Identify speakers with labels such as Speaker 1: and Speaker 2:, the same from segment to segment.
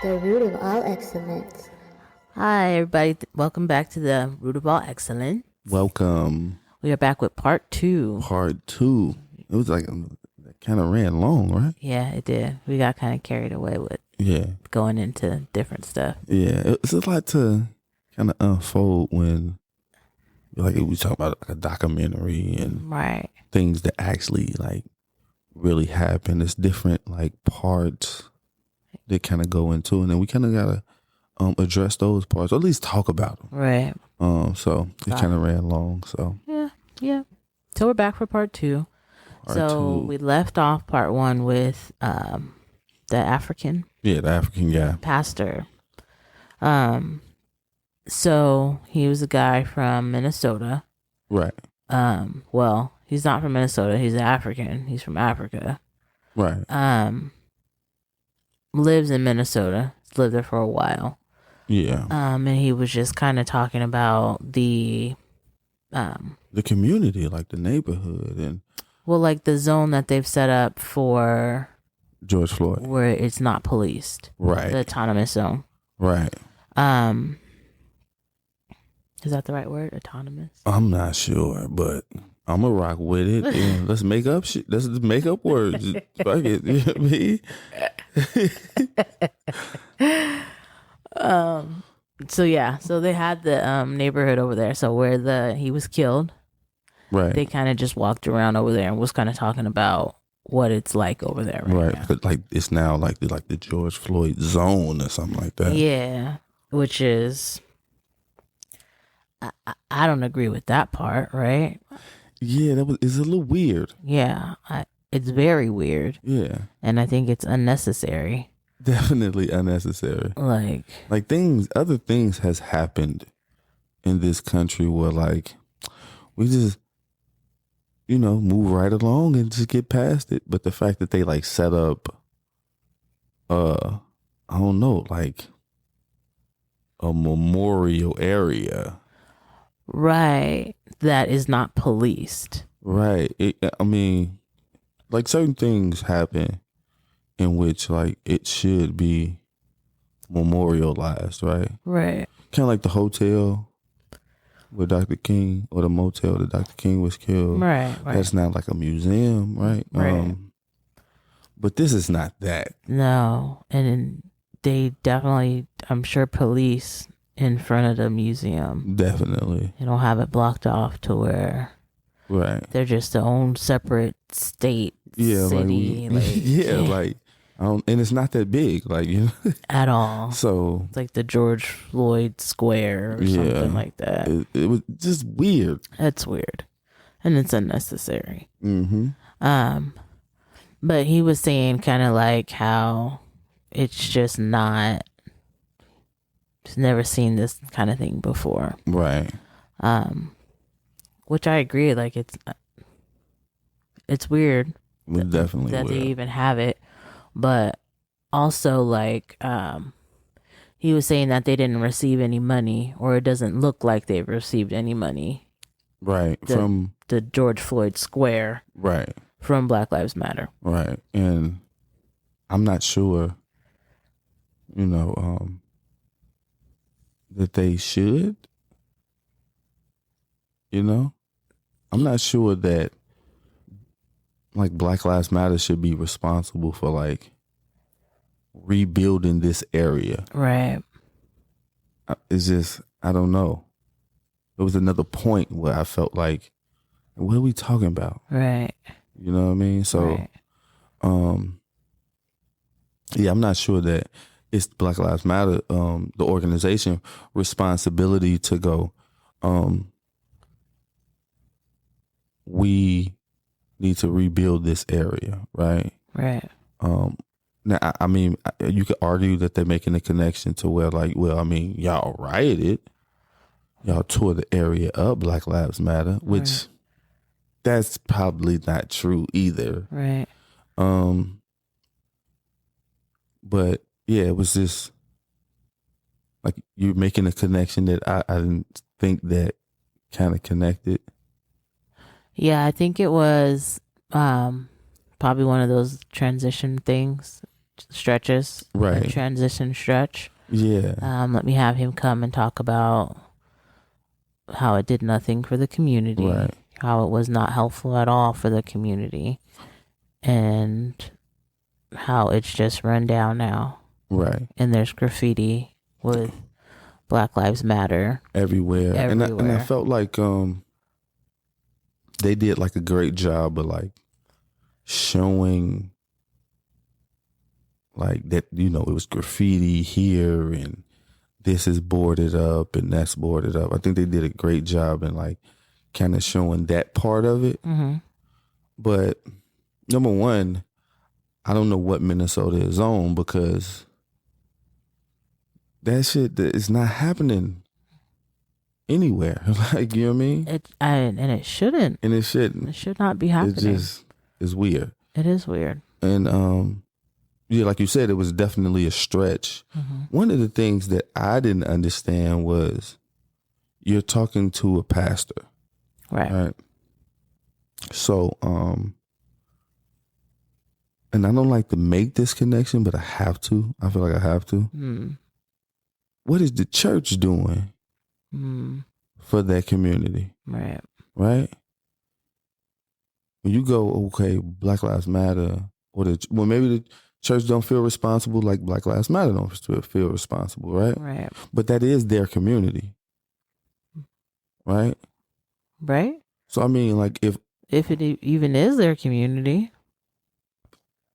Speaker 1: The root of all excellence.
Speaker 2: Hi, everybody. Welcome back to the Root of All Excellence.
Speaker 3: Welcome.
Speaker 2: We are back with part 2.
Speaker 3: Part 2. It was like, it kind of ran long, right?
Speaker 2: Yeah, it did. We got kind of carried away with going into different stuff.
Speaker 3: Yeah, it's a lot to kind of unfold when, like, we talk about like a documentary and things that actually like really happen. It's different like parts that kind of go into, and then we kind of gotta address those parts, or at least talk about them.
Speaker 2: Right.
Speaker 3: So it kind of ran long. So
Speaker 2: yeah. So we're back for part 2. We left off part 1 with the African.
Speaker 3: Yeah, the African guy.
Speaker 2: Pastor. So he was a guy from Minnesota.
Speaker 3: Right.
Speaker 2: Well, he's not from Minnesota. He's an African. He's from Africa.
Speaker 3: Right.
Speaker 2: Lives in Minnesota. He's lived there for a while.
Speaker 3: Yeah.
Speaker 2: And he was just kind of talking about the
Speaker 3: community, like the neighborhood, and
Speaker 2: like the zone that they've set up for
Speaker 3: George Floyd,
Speaker 2: where it's not policed.
Speaker 3: Right.
Speaker 2: The autonomous zone.
Speaker 3: Right.
Speaker 2: Is that the right word? Autonomous?
Speaker 3: I'm not sure, but I'm gonna rock with it. And let's make up shit. Let's just make up words. Fuck it. You know what I mean?
Speaker 2: So they had the neighborhood over there. So where he was killed,
Speaker 3: right?
Speaker 2: They kind of just walked around over there and was kind of talking about what it's like over there, right? Now.
Speaker 3: But like it's now like the George Floyd zone or something like that.
Speaker 2: Yeah, which is I don't agree with that part, right?
Speaker 3: Yeah, it's a little weird.
Speaker 2: Yeah, it's very weird.
Speaker 3: Yeah,
Speaker 2: and I think it's unnecessary.
Speaker 3: Definitely unnecessary.
Speaker 2: Like
Speaker 3: other things has happened in this country where like we just, move right along and just get past it. But the fact that they like set up, I don't know, like a memorial area.
Speaker 2: Right. That is not policed.
Speaker 3: Right. Like certain things happen in which like it should be memorialized, right?
Speaker 2: Right.
Speaker 3: Kind of like the hotel where Dr. King, or the motel that Dr. King was killed.
Speaker 2: Right.
Speaker 3: That's not like a museum, right?
Speaker 2: Right.
Speaker 3: But this is not that.
Speaker 2: No. And they definitely, I'm sure, police in front of the museum.
Speaker 3: Definitely.
Speaker 2: They don't have it blocked off to where they're just their own separate state, city.
Speaker 3: And it's not that big,
Speaker 2: at all.
Speaker 3: So
Speaker 2: it's like the George Floyd Square or something like that.
Speaker 3: It was just weird.
Speaker 2: It's weird, and it's unnecessary.
Speaker 3: Mm-hmm.
Speaker 2: But he was saying kind of like how it's just not. He's never seen this kind of thing before.
Speaker 3: Right.
Speaker 2: Which I agree. Like it's weird.
Speaker 3: Definitely
Speaker 2: that
Speaker 3: weird.
Speaker 2: They even have it. But also, like, he was saying that they didn't receive any money, or it doesn't look like they've received any money.
Speaker 3: Right.
Speaker 2: From the George Floyd Square.
Speaker 3: Right.
Speaker 2: From Black Lives Matter.
Speaker 3: Right. And I'm not sure, that they should. I'm not sure that like Black Lives Matter should be responsible for like rebuilding this area.
Speaker 2: Right.
Speaker 3: It's just, I don't know. There was another point where I felt like, what are we talking about?
Speaker 2: Right.
Speaker 3: You know what I mean? So, yeah, I'm not sure that it's Black Lives Matter, the organization responsibility to go, we need to rebuild this area, right?
Speaker 2: Right.
Speaker 3: Now, I mean, you could argue that they're making a connection to where, like, well, I mean, y'all rioted, y'all tore the area up, Black Lives Matter, which that's probably not true either.
Speaker 2: Right.
Speaker 3: But yeah, it was just like you're making a connection that I didn't think that kind of connected.
Speaker 2: Yeah, I think it was probably one of those transition things. stretches,
Speaker 3: Right.
Speaker 2: a transition stretch.
Speaker 3: Yeah.
Speaker 2: Let me have him come and talk about how it did nothing for the community,
Speaker 3: Right.
Speaker 2: how it was not helpful at all for the community, and how it's just run down now.
Speaker 3: Right.
Speaker 2: And there's graffiti with Black Lives Matter
Speaker 3: everywhere. And I felt like they did like a great job of like showing like that, it was graffiti here and this is boarded up and that's boarded up. I think they did a great job in like kind of showing that part of it.
Speaker 2: Mm-hmm.
Speaker 3: But number one, I don't know what Minnesota is on, because that shit is not happening anywhere. Like, you know what I mean?
Speaker 2: And it shouldn't.
Speaker 3: And it shouldn't.
Speaker 2: It should not be happening.
Speaker 3: It just is weird.
Speaker 2: It is weird.
Speaker 3: And yeah, like you said, it was definitely a stretch.
Speaker 2: Mm-hmm.
Speaker 3: One of the things that I didn't understand was you're talking to a pastor.
Speaker 2: Right.
Speaker 3: So, and I don't like to make this connection, but I have to. I feel like I have to.
Speaker 2: Mm.
Speaker 3: What is the church doing for that community?
Speaker 2: Right.
Speaker 3: Right? When you go, okay, Black Lives Matter, well, maybe the church don't feel responsible like Black Lives Matter don't feel responsible, right?
Speaker 2: Right.
Speaker 3: But that is their community, right?
Speaker 2: Right.
Speaker 3: So, I mean, like if
Speaker 2: it even is their community.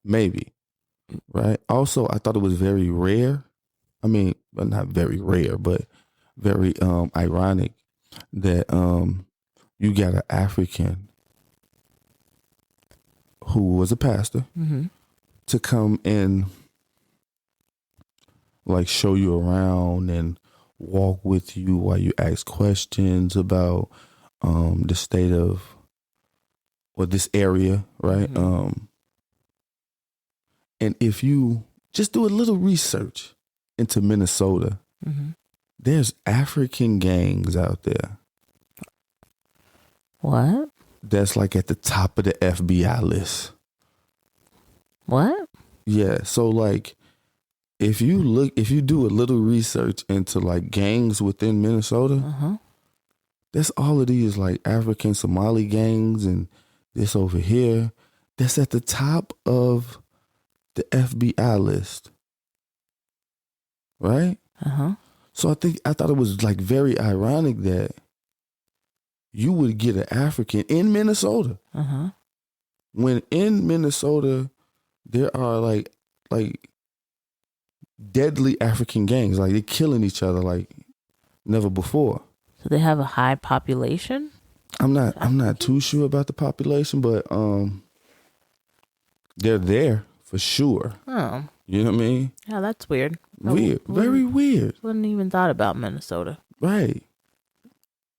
Speaker 3: Maybe, right? Also, I thought it was very rare. I mean, well, not very rare, but very ironic that you got an African who was a pastor to come and like show you around and walk with you while you ask questions about the state of or this area, right? And if you just do a little research into Minnesota, there's African gangs out there.
Speaker 2: What?
Speaker 3: That's like at the top of the FBI list.
Speaker 2: What?
Speaker 3: Yeah. So like, if you do a little research into like gangs within Minnesota, that's all of these like African Somali gangs and this over here. That's at the top of the FBI list. Right? So I thought it was like very ironic that you would get an African in Minnesota. When in Minnesota there are like deadly African gangs, like they're killing each other like never before.
Speaker 2: So they have a high population?
Speaker 3: I'm not too sure about the population, but they're there for sure.
Speaker 2: Oh.
Speaker 3: You know what I mean?
Speaker 2: Yeah, that's weird.
Speaker 3: Weird. Very weird.
Speaker 2: Wouldn't even thought about Minnesota.
Speaker 3: Right.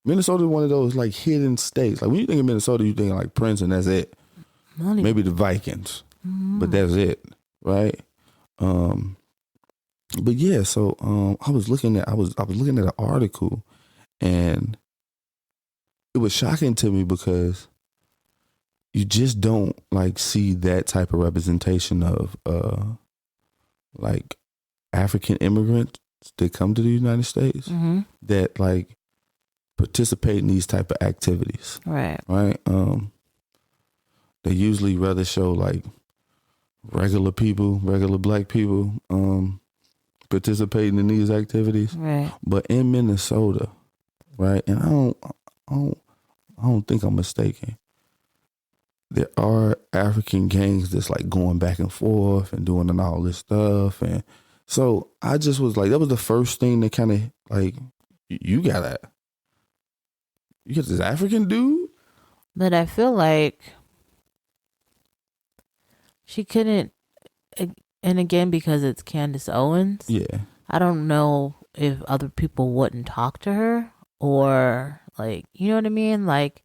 Speaker 3: Minnesota is one of those like hidden states. Like when you think of Minnesota, you think like Prince and that's it. Maybe the Vikings, but that's it, right? But yeah, so I was looking at an article, and it was shocking to me because you just don't like see that type of representation of like African immigrants that come to the United States that like participate in these type of activities.
Speaker 2: Right.
Speaker 3: They usually rather show like regular black people participating in these activities.
Speaker 2: Right.
Speaker 3: But in Minnesota, right, and I don't think I'm mistaken, there are African gangs that's like going back and forth and doing all this stuff. And so I just was like, that was the first thing that kind of like, you got this African dude?
Speaker 2: But I feel like she couldn't, and again, because it's Candance Owens.
Speaker 3: Yeah.
Speaker 2: I don't know if other people wouldn't talk to her or like, you know what I mean? Like,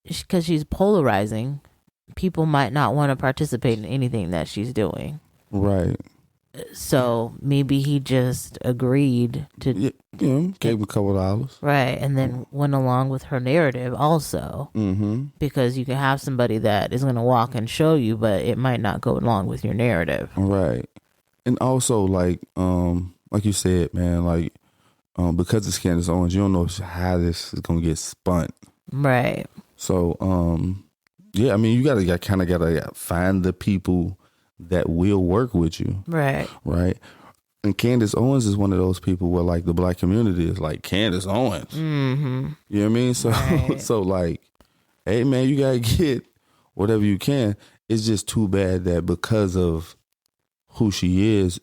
Speaker 2: because she's polarizing, people might not want to participate in anything that she's doing.
Speaker 3: Right.
Speaker 2: So maybe he just agreed to,
Speaker 3: gave him a couple $.
Speaker 2: Right, and then went along with her narrative also. Because you can have somebody that is going to walk and show you, but it might not go along with your narrative.
Speaker 3: Right. And also, like you said, man, like because it's Candance Owens, you don't know how this is gonna get spun.
Speaker 2: Right.
Speaker 3: So, yeah, I mean, you gotta find the people that will work with you,
Speaker 2: Right.
Speaker 3: right? And Candance Owens is one of those people where like the black community is like Candance Owens.
Speaker 2: Mm-hmm.
Speaker 3: You know what I mean? So,
Speaker 2: Right.
Speaker 3: so like, hey man, you gotta get whatever you can. It's just too bad that because of who she is,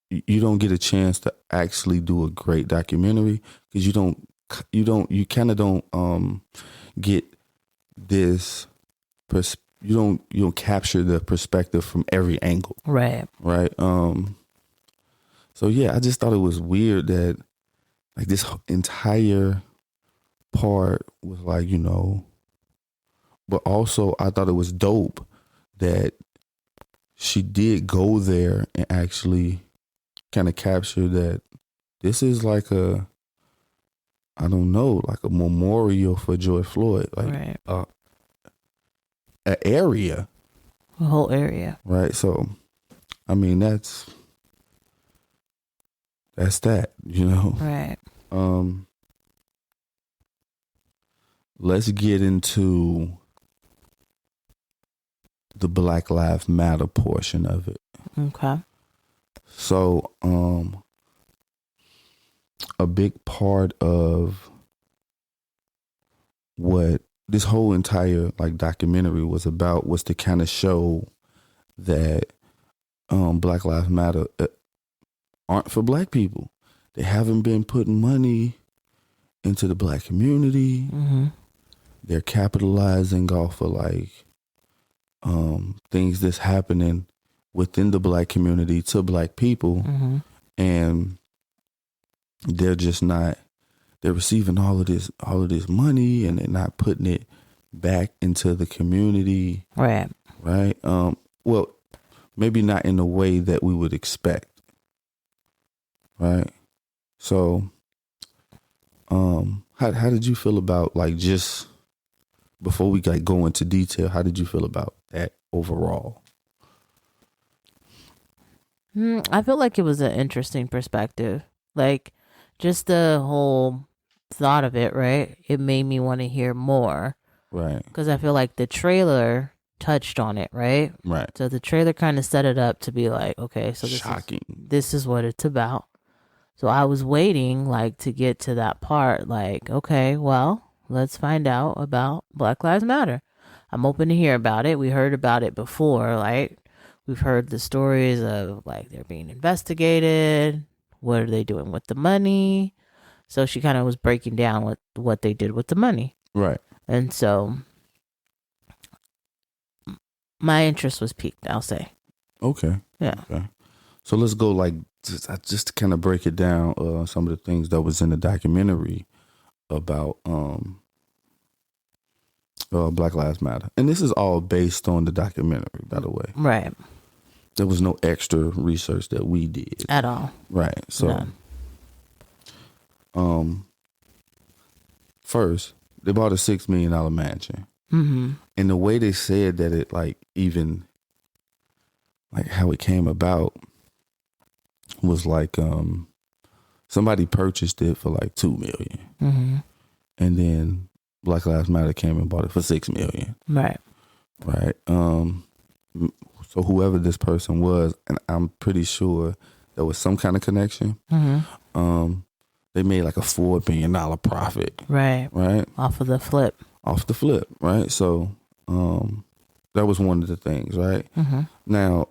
Speaker 3: you don't get a chance to actually do a great documentary because you kind of don't get this you don't capture the perspective from every angle,
Speaker 2: Right.
Speaker 3: right? So yeah, I just thought it was weird that like this entire part was like, but also I thought it was dope that she did go there and actually kind of capture that this is like I don't know, like a memorial for George Floyd, like
Speaker 2: Right.
Speaker 3: an area,
Speaker 2: The whole area.
Speaker 3: right? So, I mean, that's that,
Speaker 2: Right.
Speaker 3: Let's get into the Black Lives Matter portion of it.
Speaker 2: Okay.
Speaker 3: So, a big part of what this whole entire like documentary was about was to kind of show that Black Lives Matter aren't for black people. They haven't been putting money into the black community.
Speaker 2: Mm-hmm.
Speaker 3: They're capitalizing off of like things that's happening within the black community to black people,
Speaker 2: Mm-hmm.
Speaker 3: and they're just not. They're receiving all of this money, and they're not putting it back into the community.
Speaker 2: Right.
Speaker 3: Right. Well, maybe not in the way that we would expect. Right. So, how did you feel about like just before we like go into detail? How did you feel about that overall?
Speaker 2: I feel like it was an interesting perspective. Like, just the whole thought of it, right? It made me want to hear more.
Speaker 3: Right.
Speaker 2: Because I feel like the trailer touched on it, right?
Speaker 3: Right.
Speaker 2: So the trailer kind of set it up to be like, okay, so
Speaker 3: Shocking.
Speaker 2: This is what it's about. So I was waiting like to get to that part, like, okay, well, let's find out about Black Lives Matter. I'm open to hear about it. We heard about it before, like we've heard the stories of like they're being investigated. What are they doing with the money? So she kind of was breaking down what they did with the money.
Speaker 3: Right.
Speaker 2: And so my interest was piqued, I'll say.
Speaker 3: Okay.
Speaker 2: Yeah.
Speaker 3: Okay. So let's go like just to kind of break it down. Some of the things that was in the documentary about Black Lives Matter, and this is all based on the documentary, by the way.
Speaker 2: Right.
Speaker 3: There was no extra research that we did
Speaker 2: At all.
Speaker 3: Right. So,
Speaker 2: None.
Speaker 3: First they bought a $6 million mansion,
Speaker 2: Mm-hmm.
Speaker 3: and the way they said that it like even like how it came about was like somebody purchased it for like $2 million,
Speaker 2: Mm-hmm.
Speaker 3: and then Black Lives Matter came and bought it for $6 million.
Speaker 2: Right.
Speaker 3: Right. So whoever this person was, and I'm pretty sure there was some kind of connection.
Speaker 2: Mm-hmm.
Speaker 3: They made like a $4 million profit.
Speaker 2: Right.
Speaker 3: Right.
Speaker 2: Off of the flip.
Speaker 3: Off the flip. Right. So that was one of the things. Right.
Speaker 2: Mm-hmm.
Speaker 3: Now,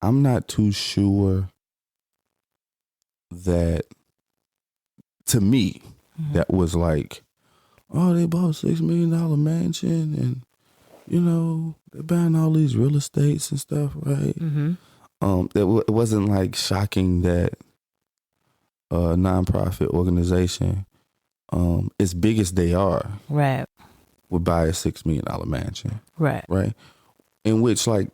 Speaker 3: I'm not too sure that, to me, that was like, oh, they bought $6 million mansion and, they're buying all these real estates and stuff, right?
Speaker 2: Mm-hmm.
Speaker 3: It wasn't like shocking that a nonprofit organization, as big as they are,
Speaker 2: Right.
Speaker 3: would buy a $6 million mansion.
Speaker 2: Right.
Speaker 3: Right. In which, like,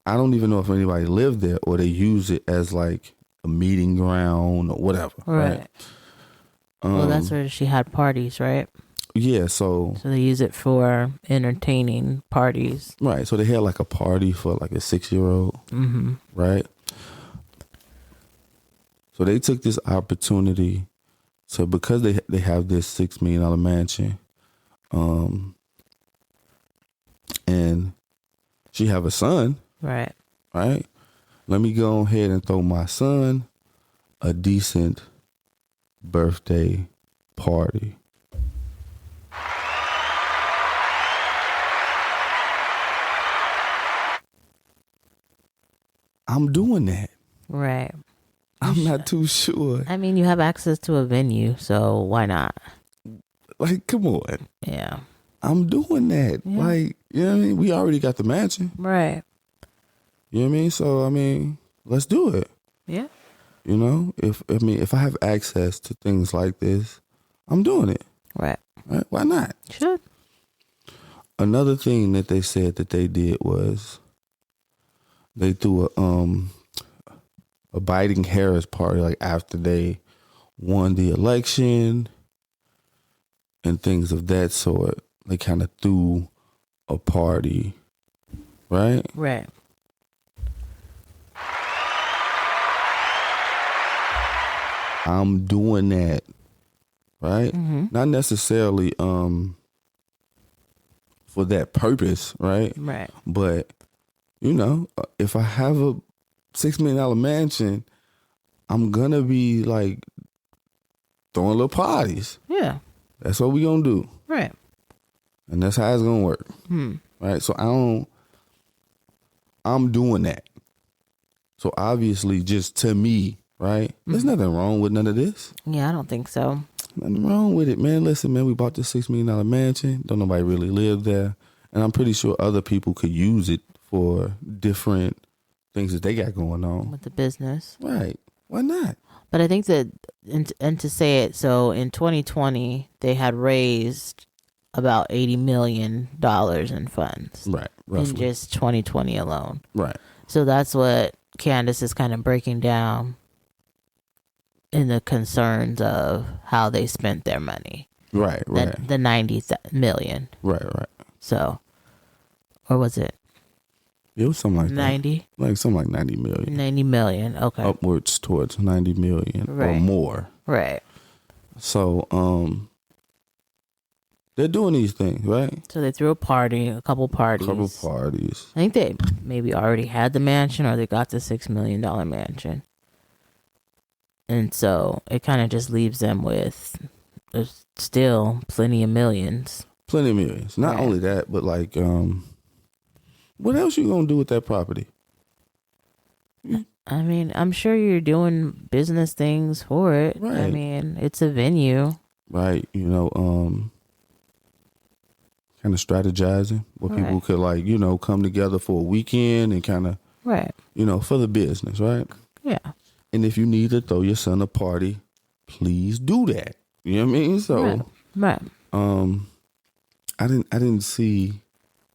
Speaker 3: I don't even know if anybody lived there or they use it as like a meeting ground or whatever.
Speaker 2: Right. Well, that's where she had parties, right?
Speaker 3: Yeah, so
Speaker 2: they use it for entertaining parties.
Speaker 3: right. So they had like a party for like a 6-year-old, right? So they took this opportunity to, because they have this $6 million mansion, and she have a son,
Speaker 2: Right.
Speaker 3: right? Let me go ahead and throw my son a decent birthday party. I'm doing that.
Speaker 2: Right.
Speaker 3: I'm not too sure.
Speaker 2: I mean, you have access to a venue, so why not?
Speaker 3: Like, come on.
Speaker 2: Yeah.
Speaker 3: I'm doing that.
Speaker 2: Yeah.
Speaker 3: Like, you know what I mean? We already got the mansion.
Speaker 2: Right.
Speaker 3: You know what I mean? So, I mean, let's do it.
Speaker 2: Yeah.
Speaker 3: You know, if I have access to things like this, I'm doing it.
Speaker 2: Right.
Speaker 3: Right? Why not?
Speaker 2: Should.
Speaker 3: Another thing that they said that they did was they threw a Biden Harris party like after they won the election and things of that sort. They kind of threw a party, right?
Speaker 2: Right.
Speaker 3: I'm doing that, right? Not necessarily for that purpose, right?
Speaker 2: Right.
Speaker 3: But you know, if I have a $6 million mansion, I'm gonna be like throwing little parties.
Speaker 2: Yeah.
Speaker 3: That's what we gonna do,
Speaker 2: Right.
Speaker 3: and that's how it's gonna work, right? So I'm doing that. So obviously, just to me, right? There's nothing wrong with none of this.
Speaker 2: Yeah, I don't think so.
Speaker 3: Nothing wrong with it, man. Listen, man, we bought this $6 million mansion. Don't nobody really live there, and I'm pretty sure other people could use it for different things that they got going on.
Speaker 2: With the business.
Speaker 3: Right. Why not?
Speaker 2: But I think that, and to say it, so in 2020, they had raised about $80 million in funds.
Speaker 3: Right.
Speaker 2: In
Speaker 3: Roughly.
Speaker 2: just 2020 alone.
Speaker 3: Right.
Speaker 2: So that's what Candace is kind of breaking down in the concerns of how they spent their money.
Speaker 3: Right. Right.
Speaker 2: The 90 million.
Speaker 3: Right. Right.
Speaker 2: So, or was it
Speaker 3: It was something like
Speaker 2: 90?
Speaker 3: that. Like something like 90 million.
Speaker 2: 90 million. Okay.
Speaker 3: Upwards towards 90 million or
Speaker 2: Right.
Speaker 3: more.
Speaker 2: Right.
Speaker 3: So, they're doing these things, right?
Speaker 2: So they threw a couple parties. I think they maybe already had the mansion or they got the $6 million mansion. And so it kind of just leaves them with still plenty of millions.
Speaker 3: Plenty of millions. Not
Speaker 2: Right.
Speaker 3: only that, but like, what else you gonna do with that property?
Speaker 2: I mean, I'm sure you're doing business things for it. I
Speaker 3: Right.
Speaker 2: mean, it's a venue.
Speaker 3: Right. You know, kind of strategizing where people
Speaker 2: Right.
Speaker 3: could like, you know, come together for a weekend and kind of,
Speaker 2: Right.
Speaker 3: you know, for the business, right?
Speaker 2: Yeah.
Speaker 3: And if you need to throw your son a party, please do that. You know what I mean? So,
Speaker 2: Right.
Speaker 3: I didn't see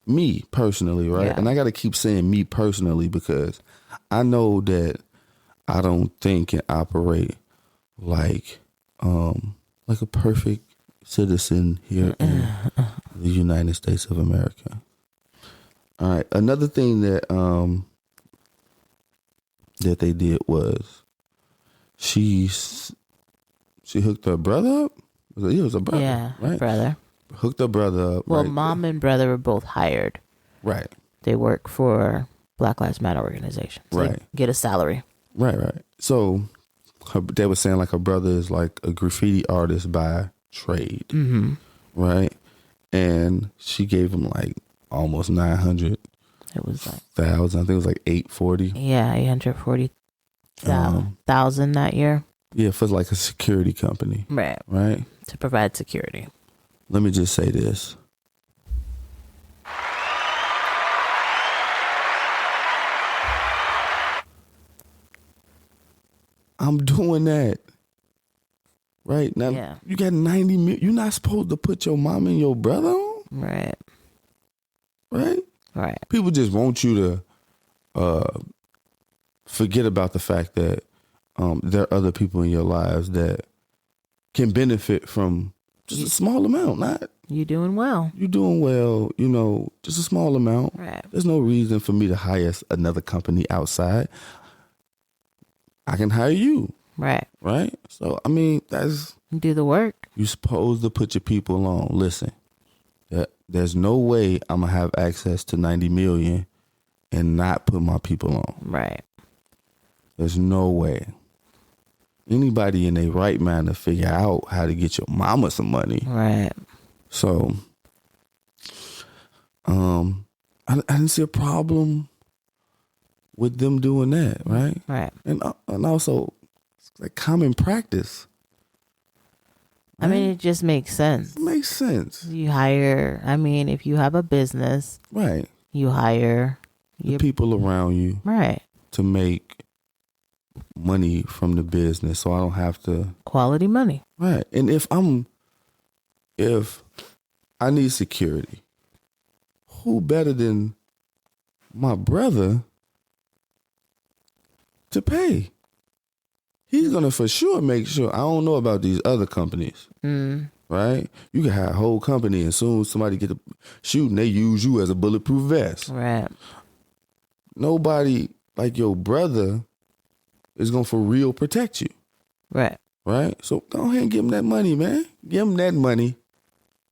Speaker 3: me personally, right?
Speaker 2: Yeah.
Speaker 3: And I got to keep saying me personally because I know that I don't think and operate like a perfect citizen here in the United States of America. All right. Another thing that that they did was she hooked her brother up. It was a brother,
Speaker 2: Yeah.
Speaker 3: right?
Speaker 2: Brother.
Speaker 3: Hooked her brother up.
Speaker 2: Well,
Speaker 3: right?
Speaker 2: mom and brother were both hired.
Speaker 3: Right.
Speaker 2: They work for Black Lives Matter organization. So they
Speaker 3: Right.
Speaker 2: get a salary.
Speaker 3: Right. So they were saying like her brother is like a graffiti artist by trade, right? And she gave him like almost 900,000.
Speaker 2: It was like,
Speaker 3: I think it was like 840.
Speaker 2: yeah, 840,000 that year.
Speaker 3: Yeah, for like a security company,
Speaker 2: Right.
Speaker 3: right?
Speaker 2: To provide security.
Speaker 3: Let me just say this. I'm doing that. Right now,
Speaker 2: Yeah.
Speaker 3: you got 90 million. You're not supposed to put your mom and your brother on,
Speaker 2: Right.
Speaker 3: right?
Speaker 2: Right.
Speaker 3: People just want you to forget about the fact that there are other people in your lives that can benefit from Just a small amount, not
Speaker 2: you doing well.
Speaker 3: you doing well, just a small amount.
Speaker 2: Right.
Speaker 3: There's no reason for me to hire another company outside. I can hire you.
Speaker 2: Right.
Speaker 3: Right? So, that's...
Speaker 2: Do the work.
Speaker 3: You're supposed to put your people on. Listen, there's no way I'm going to have access to 90 million and not put my people on.
Speaker 2: Right.
Speaker 3: There's no way. Anybody in their right mind to figure out how to get your mama some money.
Speaker 2: Right.
Speaker 3: So, I didn't see a problem with them doing that, right?
Speaker 2: Right.
Speaker 3: And also, it's like common practice.
Speaker 2: Right? It just makes sense.
Speaker 3: It makes sense.
Speaker 2: You hire, if you have a business,
Speaker 3: right?
Speaker 2: You hire
Speaker 3: the people around you,
Speaker 2: right,
Speaker 3: to make money from the business, so I don't have to
Speaker 2: quality money,
Speaker 3: right? And if I need security, who better than my brother to pay? He's gonna for sure make sure. I don't know about these other companies, right? You can have a whole company, and soon somebody get a shooting, they use you as a bulletproof vest,
Speaker 2: right?
Speaker 3: Nobody like your brother is gonna for real protect you,
Speaker 2: right?
Speaker 3: Right. So go ahead and give him that money, man. Give him that money.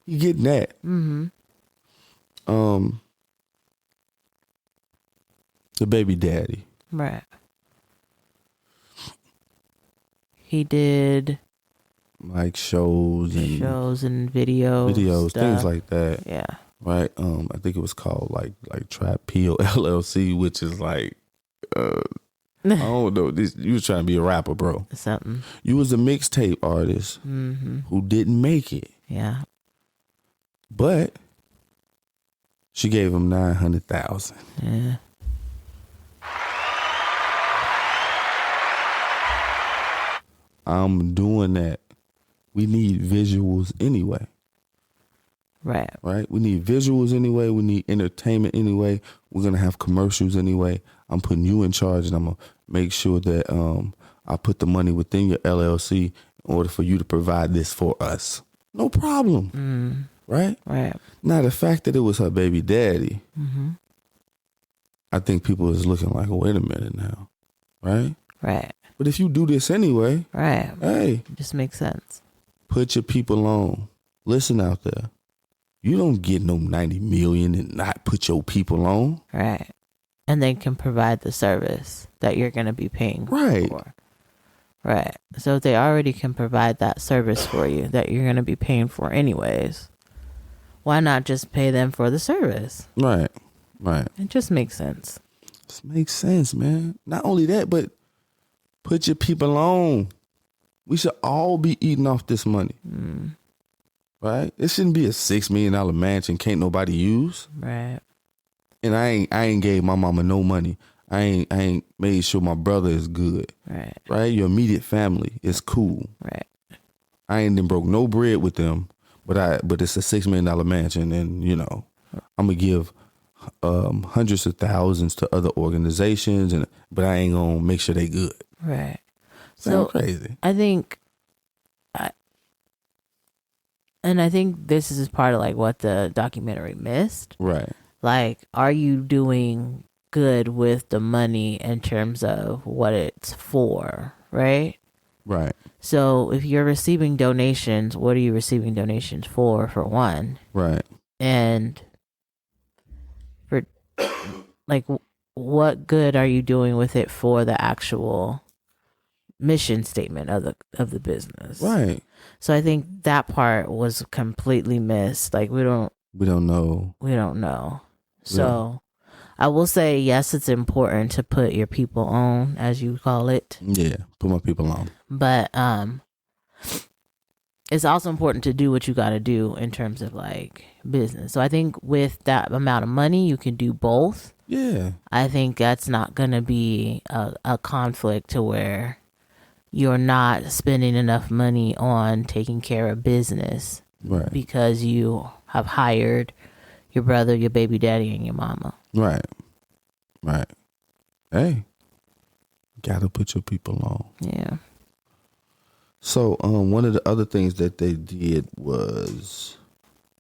Speaker 3: You getting that? The baby daddy,
Speaker 2: right? He did
Speaker 3: like shows and videos,
Speaker 2: stuff.
Speaker 3: things like that.
Speaker 2: Yeah.
Speaker 3: Right. I think it was called like Trap Peel LLC, which is like, I don't know. You was trying to be a rapper, bro.
Speaker 2: Something.
Speaker 3: You was a mixtape artist who didn't make it.
Speaker 2: Yeah.
Speaker 3: But she gave him $900,000.
Speaker 2: Yeah.
Speaker 3: I'm doing that. We need visuals anyway.
Speaker 2: Right.
Speaker 3: Right? We need visuals anyway. We need entertainment anyway. We're going to have commercials anyway. I'm putting you in charge, and I'm going to make sure that I put the money within your LLC in order for you to provide this for us. No problem. Right?
Speaker 2: Right.
Speaker 3: Now, the fact that it was her baby daddy, I think people is looking like, wait a minute now. Right?
Speaker 2: Right.
Speaker 3: But if you do this anyway,
Speaker 2: right,
Speaker 3: hey,
Speaker 2: it just makes sense.
Speaker 3: Put your people on. Listen out there. You don't get no 90 million and not put your people on.
Speaker 2: Right. And they can provide the service that you're going to be paying for. Right. So if they already can provide that service for you that you're going to be paying for anyways, why not just pay them for the service?
Speaker 3: Right. Right.
Speaker 2: It just makes sense.
Speaker 3: It makes sense, man. Not only that, but put your people on. We should all be eating off this money. Right? It shouldn't be a $6 million mansion can't nobody use.
Speaker 2: Right.
Speaker 3: And I ain't gave my mama no money. I ain't made sure my brother is good.
Speaker 2: Right.
Speaker 3: Right? Your immediate family is cool.
Speaker 2: Right.
Speaker 3: I ain't then broke no bread with them, but it's a $6 million mansion, and I'm gonna give hundreds of thousands to other organizations, but I ain't gonna make sure they good.
Speaker 2: Right.
Speaker 3: Sound crazy.
Speaker 2: I think this is part of like what the documentary missed.
Speaker 3: Right.
Speaker 2: Like, are you doing good with the money in terms of what it's for? Right.
Speaker 3: Right.
Speaker 2: So if you're receiving donations, what are you receiving donations for one?
Speaker 3: Right.
Speaker 2: And for like, what good are you doing with it for the actual mission statement of the business?
Speaker 3: Right.
Speaker 2: So I think that part was completely missed. Like we don't know. So I will say, yes, it's important to put your people on, as you call it.
Speaker 3: Yeah, put my people on.
Speaker 2: But it's also important to do what you got to do in terms of like business. So I think with that amount of money, you can do both.
Speaker 3: Yeah.
Speaker 2: I think that's not going to be a conflict to where you're not spending enough money on taking care of business.
Speaker 3: Right.
Speaker 2: Because you have hired your brother, your baby daddy, and your mama.
Speaker 3: Right. Right. Hey, gotta put your people on.
Speaker 2: Yeah.
Speaker 3: So one of the other things that they did was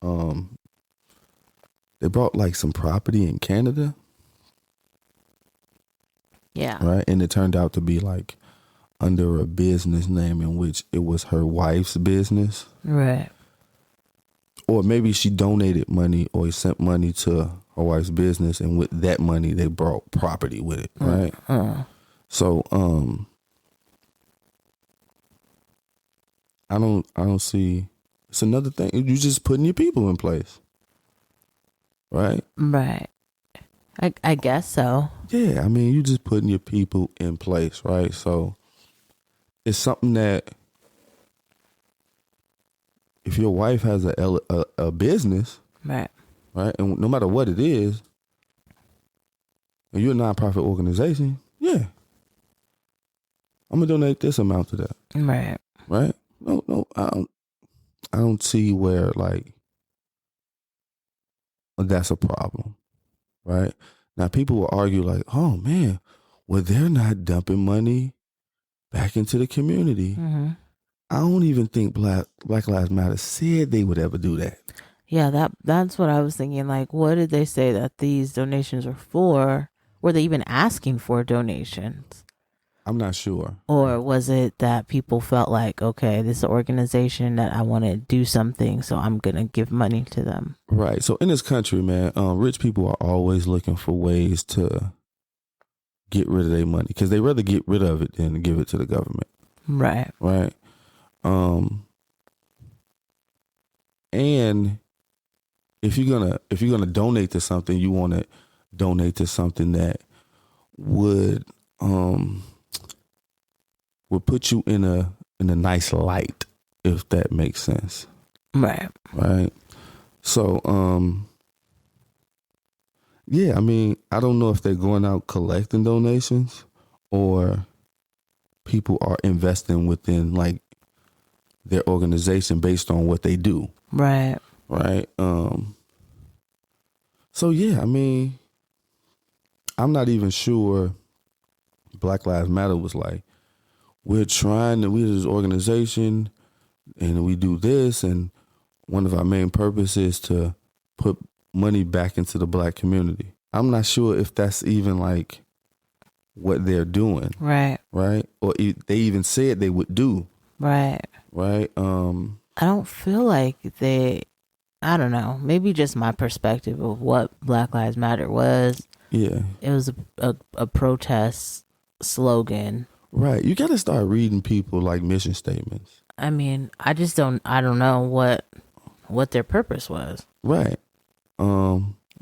Speaker 3: they bought like some property in Canada.
Speaker 2: Yeah.
Speaker 3: Right. And it turned out to be like under a business name in which it was her wife's business.
Speaker 2: Right.
Speaker 3: Or maybe she donated money or sent money to her wife's business, and with that money they brought property with it. Right. So I don't see, it's another thing. You just putting your people in place. Right?
Speaker 2: Right. I guess so.
Speaker 3: Yeah, I mean, you just putting your people in place, right? So it's something that if your wife has a business,
Speaker 2: Right.
Speaker 3: right, and no matter what it is, and you're a nonprofit organization, yeah, I'm gonna donate this amount to that.
Speaker 2: Right.
Speaker 3: Right? No, I don't see where like that's a problem. Right? Now people will argue like, oh man, well they're not dumping money back into the community.
Speaker 2: Mm-hmm.
Speaker 3: I don't even think Black Lives Matter said they would ever do that.
Speaker 2: Yeah, that's what I was thinking. Like, what did they say that these donations were for? Were they even asking for donations?
Speaker 3: I'm not sure.
Speaker 2: Or was it that people felt like, okay, this is an organization that I want to do something, so I'm going to give money to them?
Speaker 3: Right. So in this country, man, rich people are always looking for ways to get rid of their money because they rather get rid of it than give it to the government.
Speaker 2: Right.
Speaker 3: Right. And if you're gonna donate to something, you want to donate to something that would put you in a nice light, if that makes sense.
Speaker 2: Right.
Speaker 3: Right. So yeah, I mean, I don't know if they're going out collecting donations or people are investing within like their organization based on what they do.
Speaker 2: Right.
Speaker 3: Right. So yeah, I mean, I'm not even sure Black Lives Matter was like, we're this organization and we do this, and one of our main purposes is to put money back into the Black community. I'm not sure if that's even like what they're doing.
Speaker 2: Right.
Speaker 3: Right. Or they even said they would do.
Speaker 2: Right.
Speaker 3: Right.
Speaker 2: I don't feel like I don't know, maybe just my perspective of what Black Lives Matter was.
Speaker 3: Yeah.
Speaker 2: It was a protest slogan.
Speaker 3: Right. You got to start reading people like mission statements.
Speaker 2: I mean, I don't know what their purpose was.
Speaker 3: Right.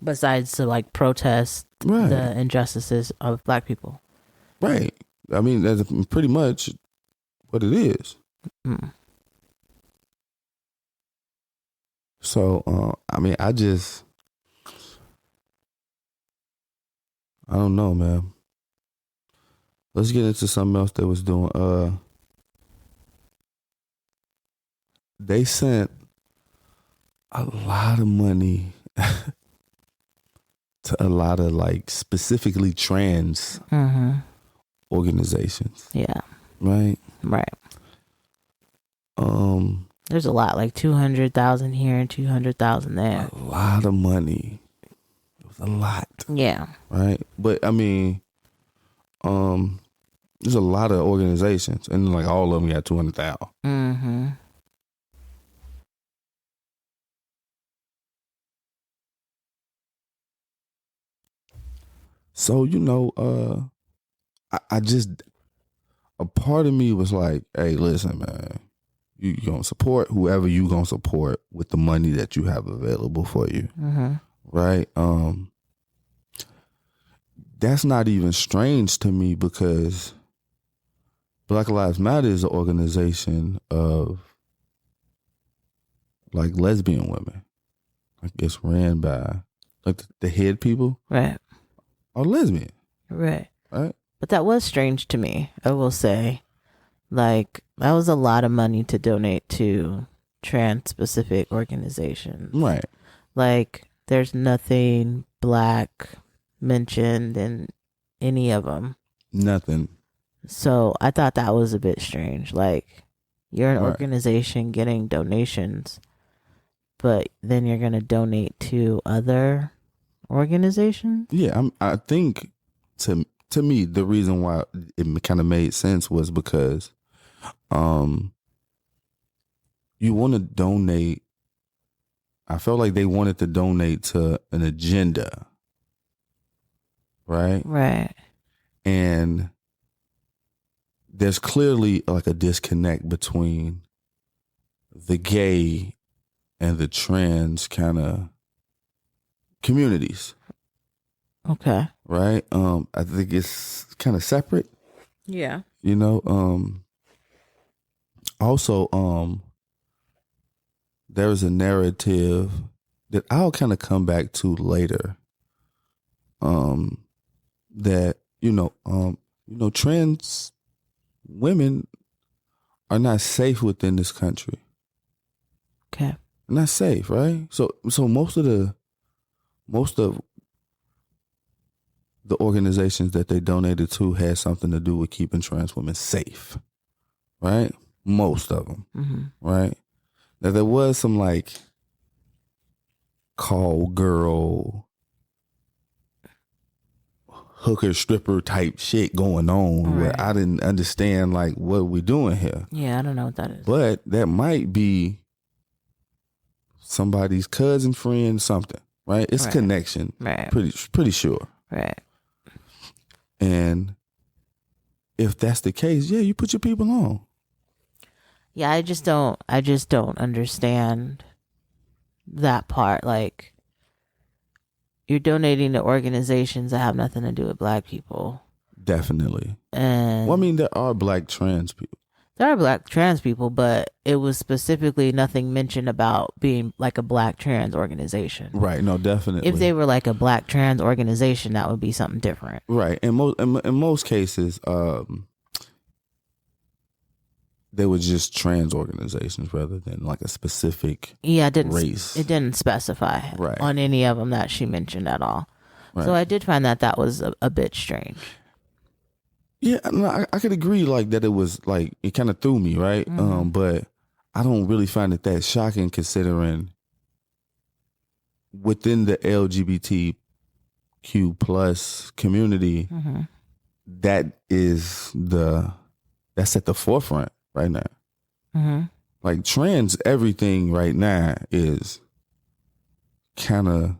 Speaker 2: Besides to like protest the injustices of Black people.
Speaker 3: Right. I mean, that's pretty much what it is.
Speaker 2: Mm.
Speaker 3: So, I mean, I don't know, man. Let's get into something else they was doing. They sent a lot of money to a lot of like specifically trans organizations.
Speaker 2: Yeah.
Speaker 3: Right.
Speaker 2: Right. There's a lot, like 200,000 here and 200,000 there.
Speaker 3: A lot of money. It was a lot.
Speaker 2: Yeah.
Speaker 3: Right. But I mean, there's a lot of organizations, and like all of them got 200,000.
Speaker 2: Mm-hmm.
Speaker 3: So I just, a part of me was like, hey, listen, man, you gonna support whoever you gonna support with the money that you have available for you.
Speaker 2: Mm-hmm.
Speaker 3: Right. That's not even strange to me because Black Lives Matter is an organization of like lesbian women. I guess ran by like the head people.
Speaker 2: Right.
Speaker 3: Are lesbian.
Speaker 2: Right.
Speaker 3: Right.
Speaker 2: But that was strange to me, I will say. Like, that was a lot of money to donate to trans-specific organizations.
Speaker 3: Right.
Speaker 2: Like, there's nothing Black mentioned in any of them.
Speaker 3: Nothing.
Speaker 2: So I thought that was a bit strange. Like, You're an
Speaker 3: Right.
Speaker 2: organization getting donations, but then you're going to donate to other organizations?
Speaker 3: Yeah, I think to me the reason why it kind of made sense was because you want to donate. I felt like they wanted to donate to an agenda, right?
Speaker 2: Right.
Speaker 3: And there's clearly like a disconnect between the gay and the trans kind of communities,
Speaker 2: Okay.
Speaker 3: right? I think it's kind of separate,
Speaker 2: Yeah.
Speaker 3: you know. Also, there's a narrative that I'll kind of come back to later. That trans women are not safe within this country.
Speaker 2: Okay.
Speaker 3: Not safe, right? So most of the organizations that they donated to had something to do with keeping trans women safe, right? Most of them, right? Now there was some like call girl, hooker stripper type shit going on where I didn't understand like what we doing here.
Speaker 2: Yeah, I don't know what that is.
Speaker 3: But that might be somebody's cousin, friend, something, right? It's connection,
Speaker 2: Right.
Speaker 3: Pretty sure.
Speaker 2: Right.
Speaker 3: And if that's the case, yeah, you put your people on.
Speaker 2: Yeah, I just don't understand that part. Like, you're donating to organizations that have nothing to do with black people.
Speaker 3: Definitely.
Speaker 2: And
Speaker 3: Well, I mean, there are black trans people.
Speaker 2: there are black trans people, but it was specifically nothing mentioned about being like a black trans organization.
Speaker 3: Right. No, definitely.
Speaker 2: If they were like a black trans organization, that would be something different.
Speaker 3: Right. In most cases, they were just trans organizations rather than like a specific race.
Speaker 2: It didn't specify on any of them that she mentioned at all.
Speaker 3: Right.
Speaker 2: So I did find that was a bit strange.
Speaker 3: Yeah, no, I could agree like that. It was like it kind of threw me, right? But I don't really find it that shocking considering within the LGBTQ plus community, that's at the forefront right now. Like trans everything right now is kind of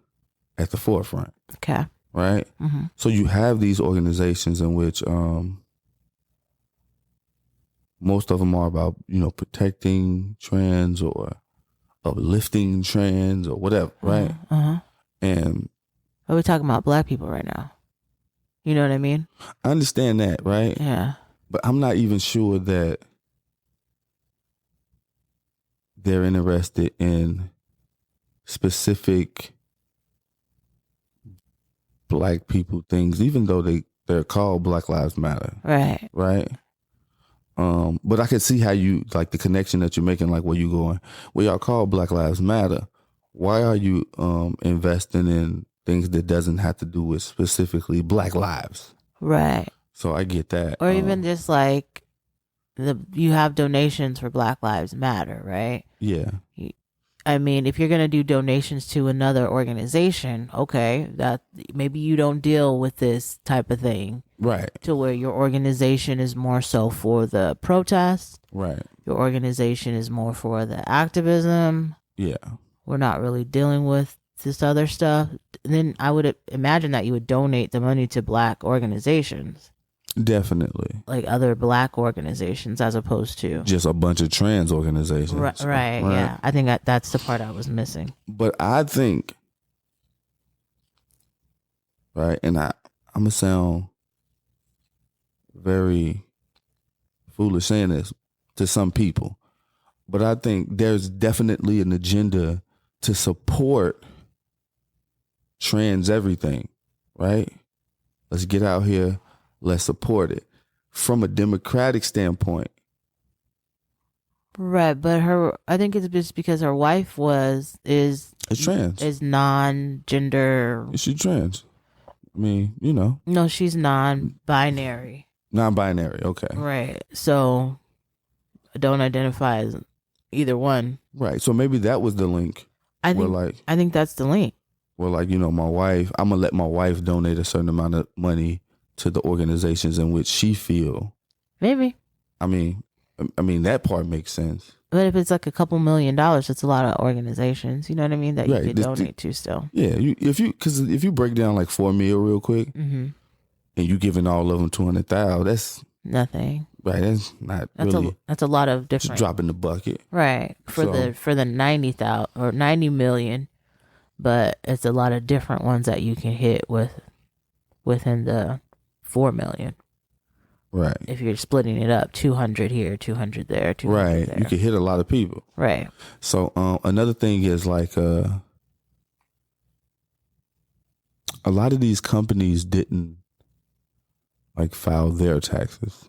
Speaker 3: at the forefront.
Speaker 2: Okay.
Speaker 3: Right? So you have these organizations in which most of them are about, protecting trans or uplifting trans or whatever, right? And
Speaker 2: are we talking about black people right now? You know what I mean?
Speaker 3: I understand that, right?
Speaker 2: Yeah.
Speaker 3: But I'm not even sure that they're interested in specific black people things, even though they're called Black Lives Matter.
Speaker 2: Right.
Speaker 3: Right. But I could see how you like the connection that you're making, like where you going, well, y'all call Black Lives Matter. Why are you investing in things that doesn't have to do with specifically black lives? Right. So I get that.
Speaker 2: Or even just like you have donations for Black Lives Matter, right?
Speaker 3: Yeah.
Speaker 2: I mean, if you're going to do donations to another organization, okay, that maybe you don't deal with this type of thing.
Speaker 3: Right.
Speaker 2: To where your organization is more so for the protest.
Speaker 3: Right.
Speaker 2: Your organization is more for the activism.
Speaker 3: Yeah.
Speaker 2: We're not really dealing with this other stuff. Then I would imagine that you would donate the money to black organizations.
Speaker 3: Definitely.
Speaker 2: Like other black organizations as opposed to
Speaker 3: just a bunch of trans organizations.
Speaker 2: Right. Yeah. I think that's the part I was missing.
Speaker 3: But I think, right, and I'm going to sound very foolish saying this to some people, but I think there's definitely an agenda to support trans everything, right? Let's get out here. Let's support it from a democratic standpoint.
Speaker 2: Right, but I think it's just because her wife is
Speaker 3: trans,
Speaker 2: is non-gender.
Speaker 3: Is she trans? I mean,
Speaker 2: No, she's non-binary.
Speaker 3: Non-binary, okay.
Speaker 2: Right. So don't identify as either one.
Speaker 3: Right. So maybe that was the link.
Speaker 2: I
Speaker 3: where
Speaker 2: think that's the link.
Speaker 3: Well, like, my wife, I'm going to let my wife donate a certain amount of money to the organizations in which she feel.
Speaker 2: Maybe.
Speaker 3: I mean, that part makes sense.
Speaker 2: But if it's like a couple $1 million, it's a lot of organizations, you know what I mean, that you could donate to still.
Speaker 3: Yeah, if you break down like $4 million real quick, and you giving all of them $200,000, that's
Speaker 2: nothing.
Speaker 3: Right, that's not really.
Speaker 2: That's a lot of different.
Speaker 3: Just drop in the bucket.
Speaker 2: Right, for the 90,000 or 90 million, but it's a lot of different ones that you can hit within the 4 million.
Speaker 3: Right.
Speaker 2: If you're splitting it up, 200 here, 200 there, 200
Speaker 3: right.
Speaker 2: there.
Speaker 3: You can hit a lot of people.
Speaker 2: Right.
Speaker 3: So another thing is like a lot of these companies didn't like file their taxes.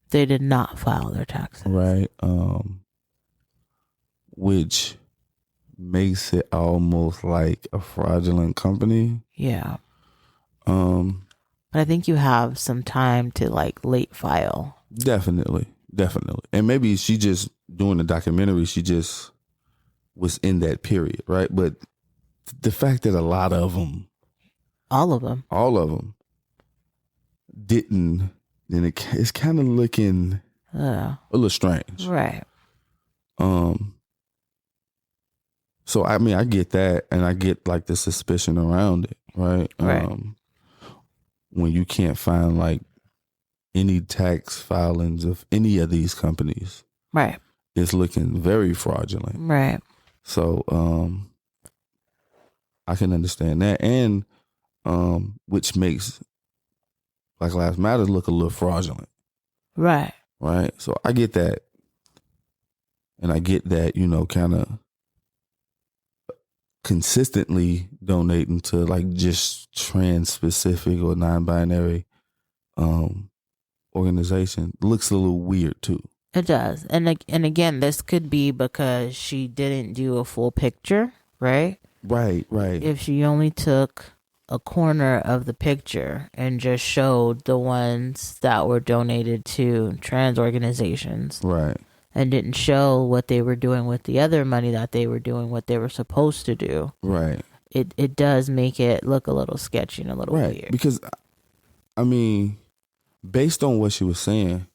Speaker 2: They did not file their taxes.
Speaker 3: Right. Which makes it almost like a fraudulent company.
Speaker 2: Yeah. But I think you have some time to like late file.
Speaker 3: Definitely. And maybe she just doing the documentary, she just was in that period, right? But the fact that a lot of them,
Speaker 2: all of them
Speaker 3: didn't, then it's kind of looking a little strange.
Speaker 2: Right.
Speaker 3: So I mean, I get that, and I get like the suspicion around it, right?
Speaker 2: Right.
Speaker 3: When you can't find like any tax filings of any of these companies,
Speaker 2: right,
Speaker 3: it's looking very fraudulent,
Speaker 2: right?
Speaker 3: So I can understand that, and which makes Black Lives Matter look a little fraudulent,
Speaker 2: right?
Speaker 3: So I get that, and I get that, kind of consistently donating to like just trans specific or non-binary organization looks a little weird too.
Speaker 2: It does. And again, this could be because she didn't do a full picture, right?
Speaker 3: Right.
Speaker 2: If she only took a corner of the picture and just showed the ones that were donated to trans organizations.
Speaker 3: Right.
Speaker 2: And didn't show what they were doing with the other money that they were doing, what they were supposed to do.
Speaker 3: Right.
Speaker 2: It does make it look a little sketchy and a little weird.
Speaker 3: Because, I mean, based on what she was saying,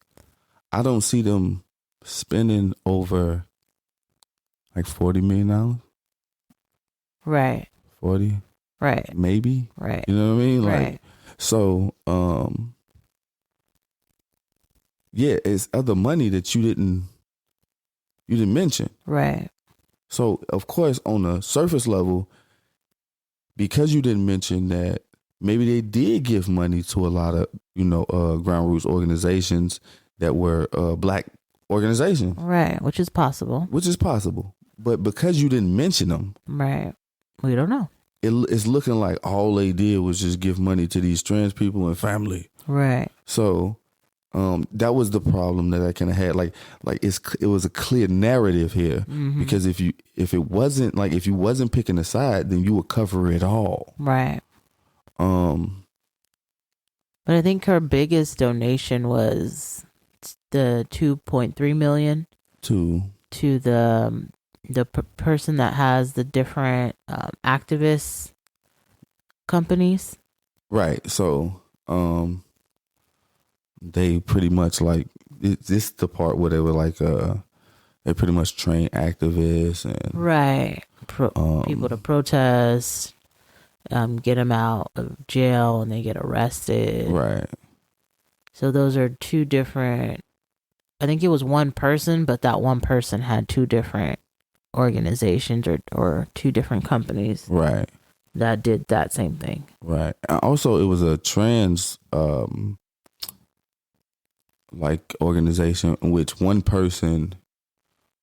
Speaker 3: I don't see them spending over like $40 million.
Speaker 2: Right.
Speaker 3: 40.
Speaker 2: Right.
Speaker 3: Maybe.
Speaker 2: Right.
Speaker 3: You know what I mean? Like,
Speaker 2: right.
Speaker 3: So, yeah, it's other money that you didn't mention.
Speaker 2: Right.
Speaker 3: So, of course, on the surface level, because you didn't mention that, maybe they did give money to a lot of, ground roots organizations that were Black organizations.
Speaker 2: Right, which is possible.
Speaker 3: But because you didn't mention them.
Speaker 2: Right. We don't know.
Speaker 3: It's looking like all they did was just give money to these trans people and family.
Speaker 2: Right.
Speaker 3: So, that was the problem that I kind of had. Like it was a clear narrative here, because if you wasn't picking a side, then you would cover it all.
Speaker 2: Right. But I think her biggest donation was the 2.3 million to the person that has the different activist companies.
Speaker 3: Right. So, they pretty much like this the part where they were like they pretty much train activists and
Speaker 2: right people to protest, get them out of jail and they get arrested.
Speaker 3: Right.
Speaker 2: So those are two different. I think it was one person, but that one person had two different organizations or two different companies.
Speaker 3: Right.
Speaker 2: That did that same thing.
Speaker 3: Right. Also, it was a trans like organization in which one person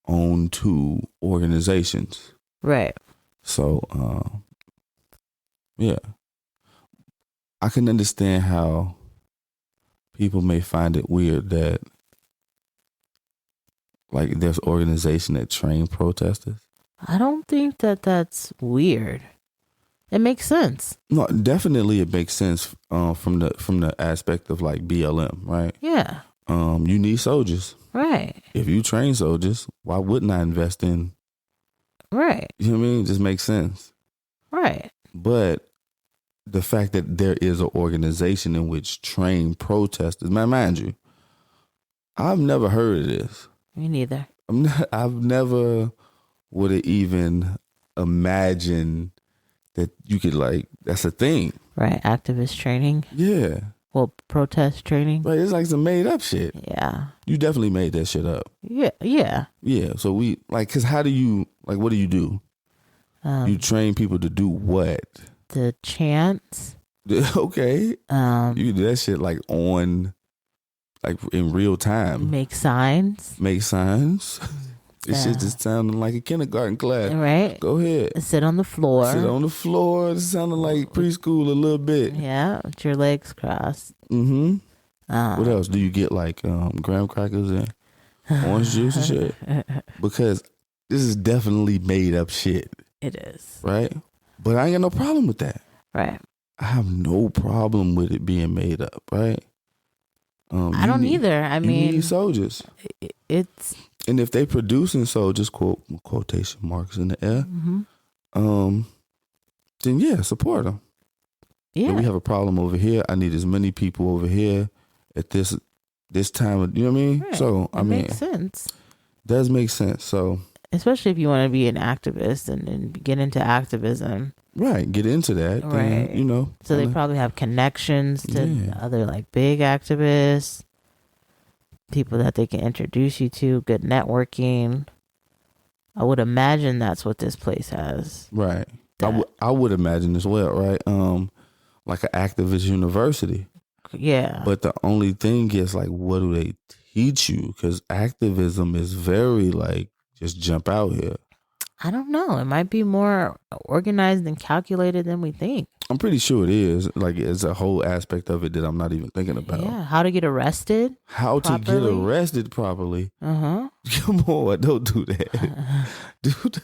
Speaker 3: owned two organizations.
Speaker 2: Right.
Speaker 3: So, yeah, I can understand how people may find it weird that like there's an organization that train protesters.
Speaker 2: I don't think that that's weird. It makes sense.
Speaker 3: No, definitely it makes sense from the aspect of like BLM, right?
Speaker 2: Yeah.
Speaker 3: You need soldiers.
Speaker 2: Right.
Speaker 3: If you train soldiers, why wouldn't I invest in?
Speaker 2: Right.
Speaker 3: You know what I mean? It just makes sense.
Speaker 2: Right.
Speaker 3: But the fact that there is an organization in which train protesters, man, mind you, I've never heard of this.
Speaker 2: Me neither.
Speaker 3: I've never would have even imagined that you could that's a thing.
Speaker 2: Right. Activist training.
Speaker 3: Yeah.
Speaker 2: Well, protest training.
Speaker 3: Right. It's like some made up shit.
Speaker 2: Yeah.
Speaker 3: You definitely made that shit up.
Speaker 2: Yeah. Yeah.
Speaker 3: Yeah. So we cause how do you what do? You train people to do what?
Speaker 2: The chants.
Speaker 3: Okay. You do that shit on in real time.
Speaker 2: Make signs.
Speaker 3: Make signs. This shit just sounding like a kindergarten class.
Speaker 2: Right.
Speaker 3: Go ahead.
Speaker 2: Sit on the floor.
Speaker 3: Sit on the floor. It sounded like preschool a little bit.
Speaker 2: Yeah. With your legs crossed.
Speaker 3: Mm-hmm. What else? Do you get graham crackers and orange juice and shit? Because this is definitely made up shit.
Speaker 2: It is.
Speaker 3: Right? But I ain't got no problem with that.
Speaker 2: Right.
Speaker 3: I have no problem with it being made up, right?
Speaker 2: I don't either. I mean,
Speaker 3: you need soldiers.
Speaker 2: It's
Speaker 3: and if they producing soldiers, quotation marks in the air, then yeah, support them.
Speaker 2: Yeah,
Speaker 3: we have a problem over here. I need as many people over here at this time. You know what I mean?
Speaker 2: Right.
Speaker 3: So I mean,
Speaker 2: makes sense.
Speaker 3: Does make sense. So
Speaker 2: especially if you want to be an activist and get into activism.
Speaker 3: Right, get into that.
Speaker 2: Right.
Speaker 3: Then,
Speaker 2: so they probably have connections to other big activists, people that they can introduce you to, good networking. I would imagine that's what this place has.
Speaker 3: Right. I would imagine as well, right? Like an activist university.
Speaker 2: Yeah.
Speaker 3: But the only thing is what do they teach you? Because activism is very just jump out here.
Speaker 2: I don't know. It might be more organized and calculated than we think.
Speaker 3: I'm pretty sure it is. It's a whole aspect of it that I'm not even thinking about.
Speaker 2: Yeah. How to get arrested.
Speaker 3: How to get arrested properly.
Speaker 2: Uh-huh.
Speaker 3: Come on, don't do that. Dude.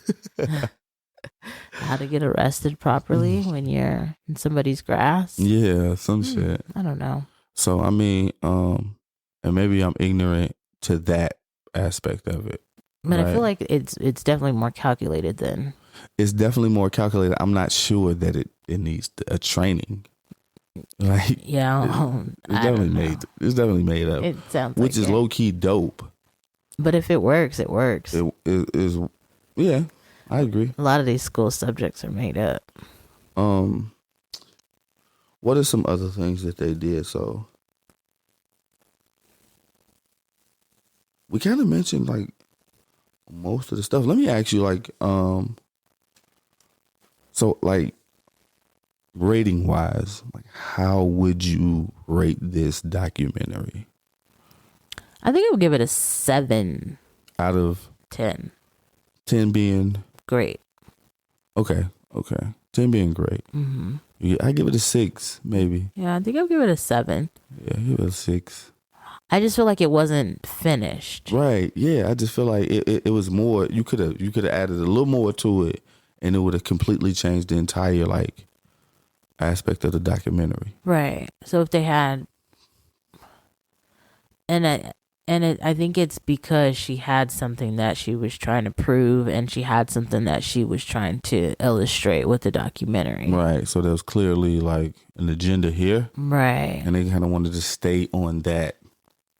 Speaker 2: How to get arrested properly when you're in somebody's grass.
Speaker 3: Yeah, some shit.
Speaker 2: I don't know.
Speaker 3: So, I mean, and maybe I'm ignorant to that aspect of it.
Speaker 2: But right? I feel like it's definitely more calculated than.
Speaker 3: It's definitely more calculated. I'm not sure that it needs a training.
Speaker 2: Yeah,
Speaker 3: it's definitely made. It's definitely made up.
Speaker 2: It sounds
Speaker 3: which is low key dope.
Speaker 2: But if it works, it works.
Speaker 3: It is. Yeah, I agree.
Speaker 2: A lot of these school subjects are made up.
Speaker 3: What are some other things that they did? So we kind of mentioned most of the stuff. Let me ask you so rating wise, how would you rate this documentary?
Speaker 2: I think I would give it a 7
Speaker 3: out of
Speaker 2: 10.
Speaker 3: 10 being
Speaker 2: great.
Speaker 3: Okay. 10 being great.
Speaker 2: Mm-hmm.
Speaker 3: I give it a 6, maybe.
Speaker 2: Yeah, I think I'll give it a 7.
Speaker 3: Yeah, give it a 6.
Speaker 2: I just feel like it wasn't finished.
Speaker 3: Right. Yeah. I just feel like it was more. You could have added a little more to it, and it would have completely changed the entire aspect of the documentary.
Speaker 2: Right. So if they had, I think it's because she had something that she was trying to prove, and she had something that she was trying to illustrate with the documentary.
Speaker 3: Right. So there was clearly an agenda here.
Speaker 2: Right.
Speaker 3: And they kind of wanted to stay on that.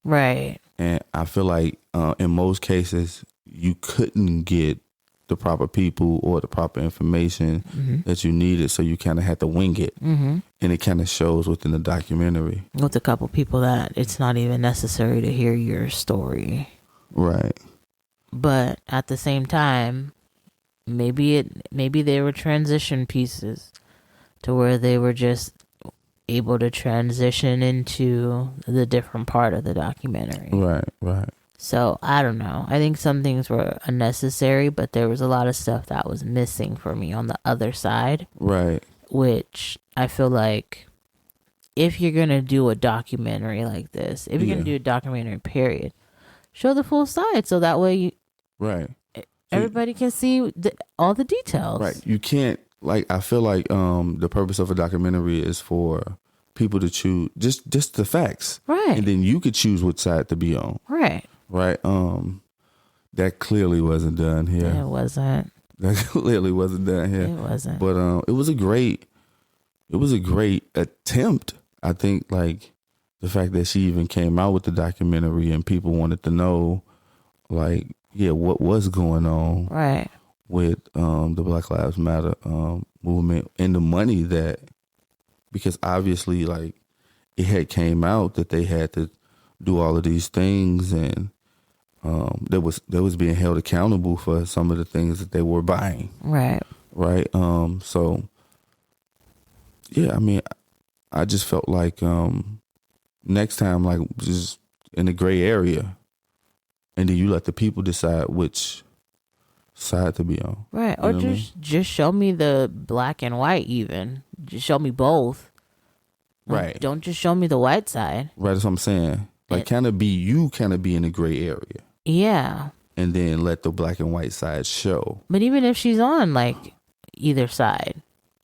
Speaker 2: Right.
Speaker 3: And I feel like in most cases, you couldn't get the proper people or the proper information that you needed. So you kind of had to wing it. Mm-hmm. And it kind of shows within the documentary. With
Speaker 2: a couple people that it's not even necessary to hear your story.
Speaker 3: Right.
Speaker 2: But at the same time, maybe they were transition pieces to where they were just able to transition into the different part of the documentary.
Speaker 3: Right.
Speaker 2: So I don't know. I think some things were unnecessary, but there was a lot of stuff that was missing for me on the other side.
Speaker 3: Right.
Speaker 2: Which I feel like if you're going to do a documentary like this, if you're going to do a documentary period, show the full side so that way everybody can see all the details.
Speaker 3: Right. You can't I feel like the purpose of a documentary is for people to choose just the facts.
Speaker 2: Right.
Speaker 3: And then you could choose which side to be on.
Speaker 2: Right.
Speaker 3: right? That clearly wasn't done here.
Speaker 2: It wasn't.
Speaker 3: That clearly wasn't done here.
Speaker 2: It wasn't.
Speaker 3: But it was a great attempt. I think like the fact that she even came out with the documentary and people wanted to know, like, yeah, what was going on,
Speaker 2: right,
Speaker 3: with the Black Lives Matter movement and the money that, because obviously like it had came out that they had to do all of these things, and they was being held accountable for some of the things that they were buying.
Speaker 2: right.
Speaker 3: So yeah, I mean, I just felt like next time, like, just in the gray area, and then you let the people decide which side to be on.
Speaker 2: Right.
Speaker 3: You
Speaker 2: Or
Speaker 3: know what I mean?
Speaker 2: just show me the black and white even. Just show me both.
Speaker 3: Right.
Speaker 2: Don't just show me the white side.
Speaker 3: Right, that's what I'm saying. Like, kind of be in the gray area.
Speaker 2: Yeah.
Speaker 3: And then let the black and white side show.
Speaker 2: But even if she's on like either side,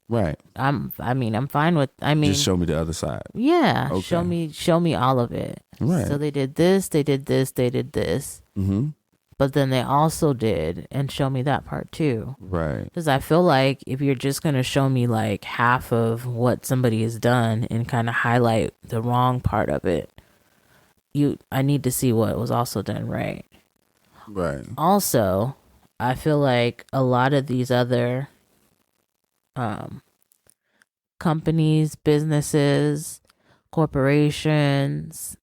Speaker 3: Right.
Speaker 2: I'm fine with.
Speaker 3: Just show me the other side.
Speaker 2: Yeah.
Speaker 3: Okay.
Speaker 2: Show me all of it.
Speaker 3: Right.
Speaker 2: So they did this, they did this, they did this.
Speaker 3: Mm-hmm.
Speaker 2: But then they also did, and show me that part too.
Speaker 3: Right.
Speaker 2: Because I feel like if you're just going to show me like half of what somebody has done and kind of highlight the wrong part of it, I need to see what was also done right.
Speaker 3: Right.
Speaker 2: Also, I feel like a lot of these other companies, businesses, corporations,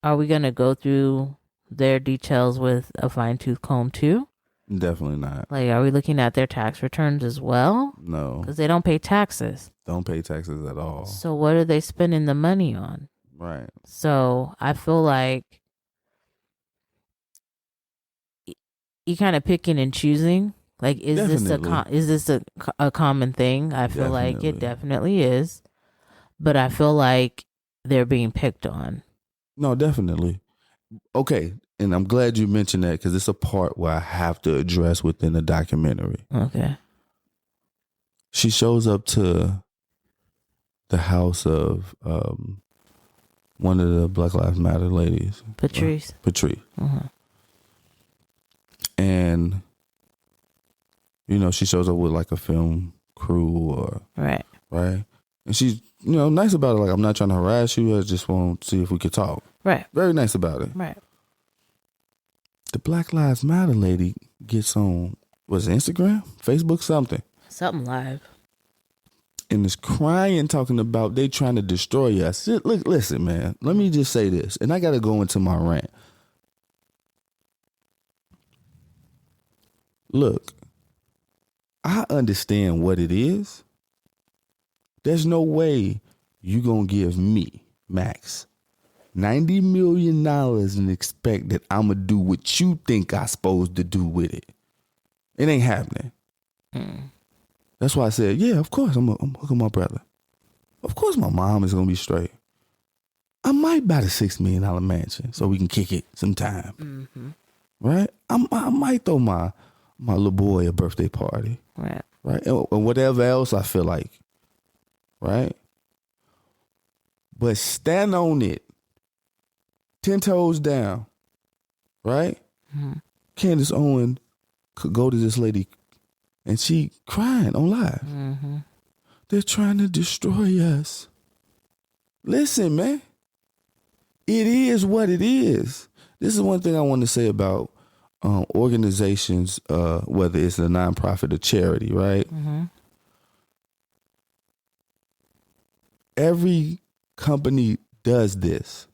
Speaker 2: are we going to go through their details with a fine-tooth comb too?
Speaker 3: Definitely not.
Speaker 2: Like, are we looking at their tax returns as well?
Speaker 3: No.
Speaker 2: Because they don't pay taxes.
Speaker 3: Don't pay taxes at all.
Speaker 2: So what are they spending the money on?
Speaker 3: Right.
Speaker 2: So I feel like you kind of picking and choosing. Like, is this a common thing? I feel like it definitely is, but I feel like they're being picked on.
Speaker 3: No, definitely. Okay, and I'm glad you mentioned that, because it's a part where I have to address within the documentary.
Speaker 2: Okay.
Speaker 3: She shows up to the house of one of the Black Lives Matter ladies,
Speaker 2: Patrice. Uh-huh.
Speaker 3: And she shows up with like a film crew, or
Speaker 2: right,
Speaker 3: and she's nice about it. Like, I'm not trying to harass you. I just want to see if we could talk.
Speaker 2: Right.
Speaker 3: Very nice about it.
Speaker 2: Right.
Speaker 3: The Black Lives Matter lady gets on, was it Instagram, Facebook, something
Speaker 2: live,
Speaker 3: and is crying, talking about they trying to destroy us. Look, listen, man. Let me just say this, and I got to go into my rant. Look, I understand what it is. There's no way you gonna give me, Max, $90 million and expect that I'm gonna do what you think I supposed to do with it. It ain't happening. That's why I said, yeah, of course I'm hooking my brother. Of course my mom is gonna be straight. I might buy the $6 million mansion so we can kick it sometime.
Speaker 2: Mm-hmm.
Speaker 3: Right? I might throw my little boy a birthday party.
Speaker 2: Right.
Speaker 3: And whatever else I feel like. Right? But stand on it. 10 toes down. Right?
Speaker 2: Mm-hmm.
Speaker 3: Candance Owens could go to this lady and she crying on live.
Speaker 2: Mm-hmm.
Speaker 3: They're trying to destroy us. Listen, man. It is what it is. This is one thing I want to say about organizations, whether it's a nonprofit or charity, right?
Speaker 2: Mm-hmm.
Speaker 3: Every company does this,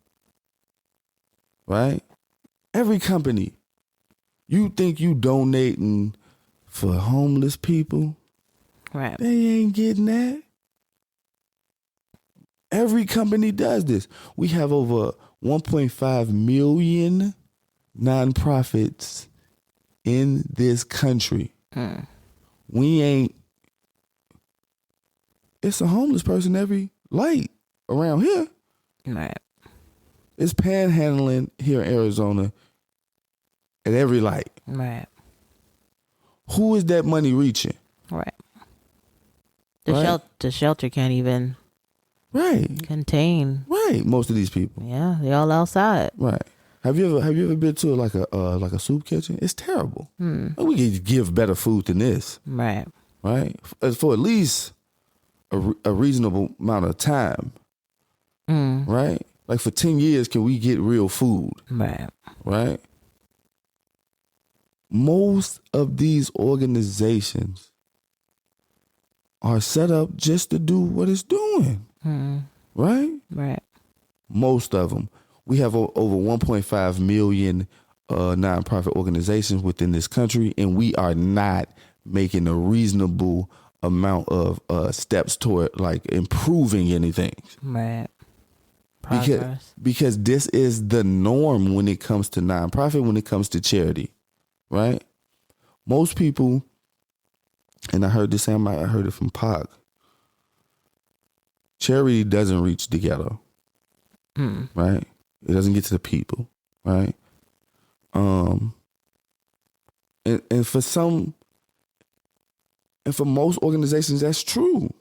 Speaker 3: right? Every company. You think you donating for homeless people?
Speaker 2: Right.
Speaker 3: They ain't getting that. Every company does this. We have over 1.5 million nonprofits in this country. We ain't. It's a homeless person every light around here.
Speaker 2: Right.
Speaker 3: It's panhandling here in Arizona at every light.
Speaker 2: Right.
Speaker 3: Who is that money reaching?
Speaker 2: Right.
Speaker 3: Right.
Speaker 2: The shelter can't even
Speaker 3: Right.
Speaker 2: contain.
Speaker 3: Right. Most of these people.
Speaker 2: Yeah, they all outside.
Speaker 3: Right. Have you ever been to like a soup kitchen? It's terrible. We could give better food than this,
Speaker 2: Right.
Speaker 3: right? For at least a reasonable amount of time, right? Like for 10 years, can we get real food?
Speaker 2: Right.
Speaker 3: Right? Most of these organizations are set up just to do what it's doing, right?
Speaker 2: Right.
Speaker 3: Most of them. We have over 1.5 million nonprofit organizations within this country, and we are not making a reasonable amount of steps toward like improving anything.
Speaker 2: Right. Progress.
Speaker 3: Because this is the norm when it comes to nonprofit, when it comes to charity, right? Most people, and I heard this, I heard it from Pac, charity doesn't reach the ghetto, right? It doesn't get to the people, right? And for some, and for most organizations, that's true.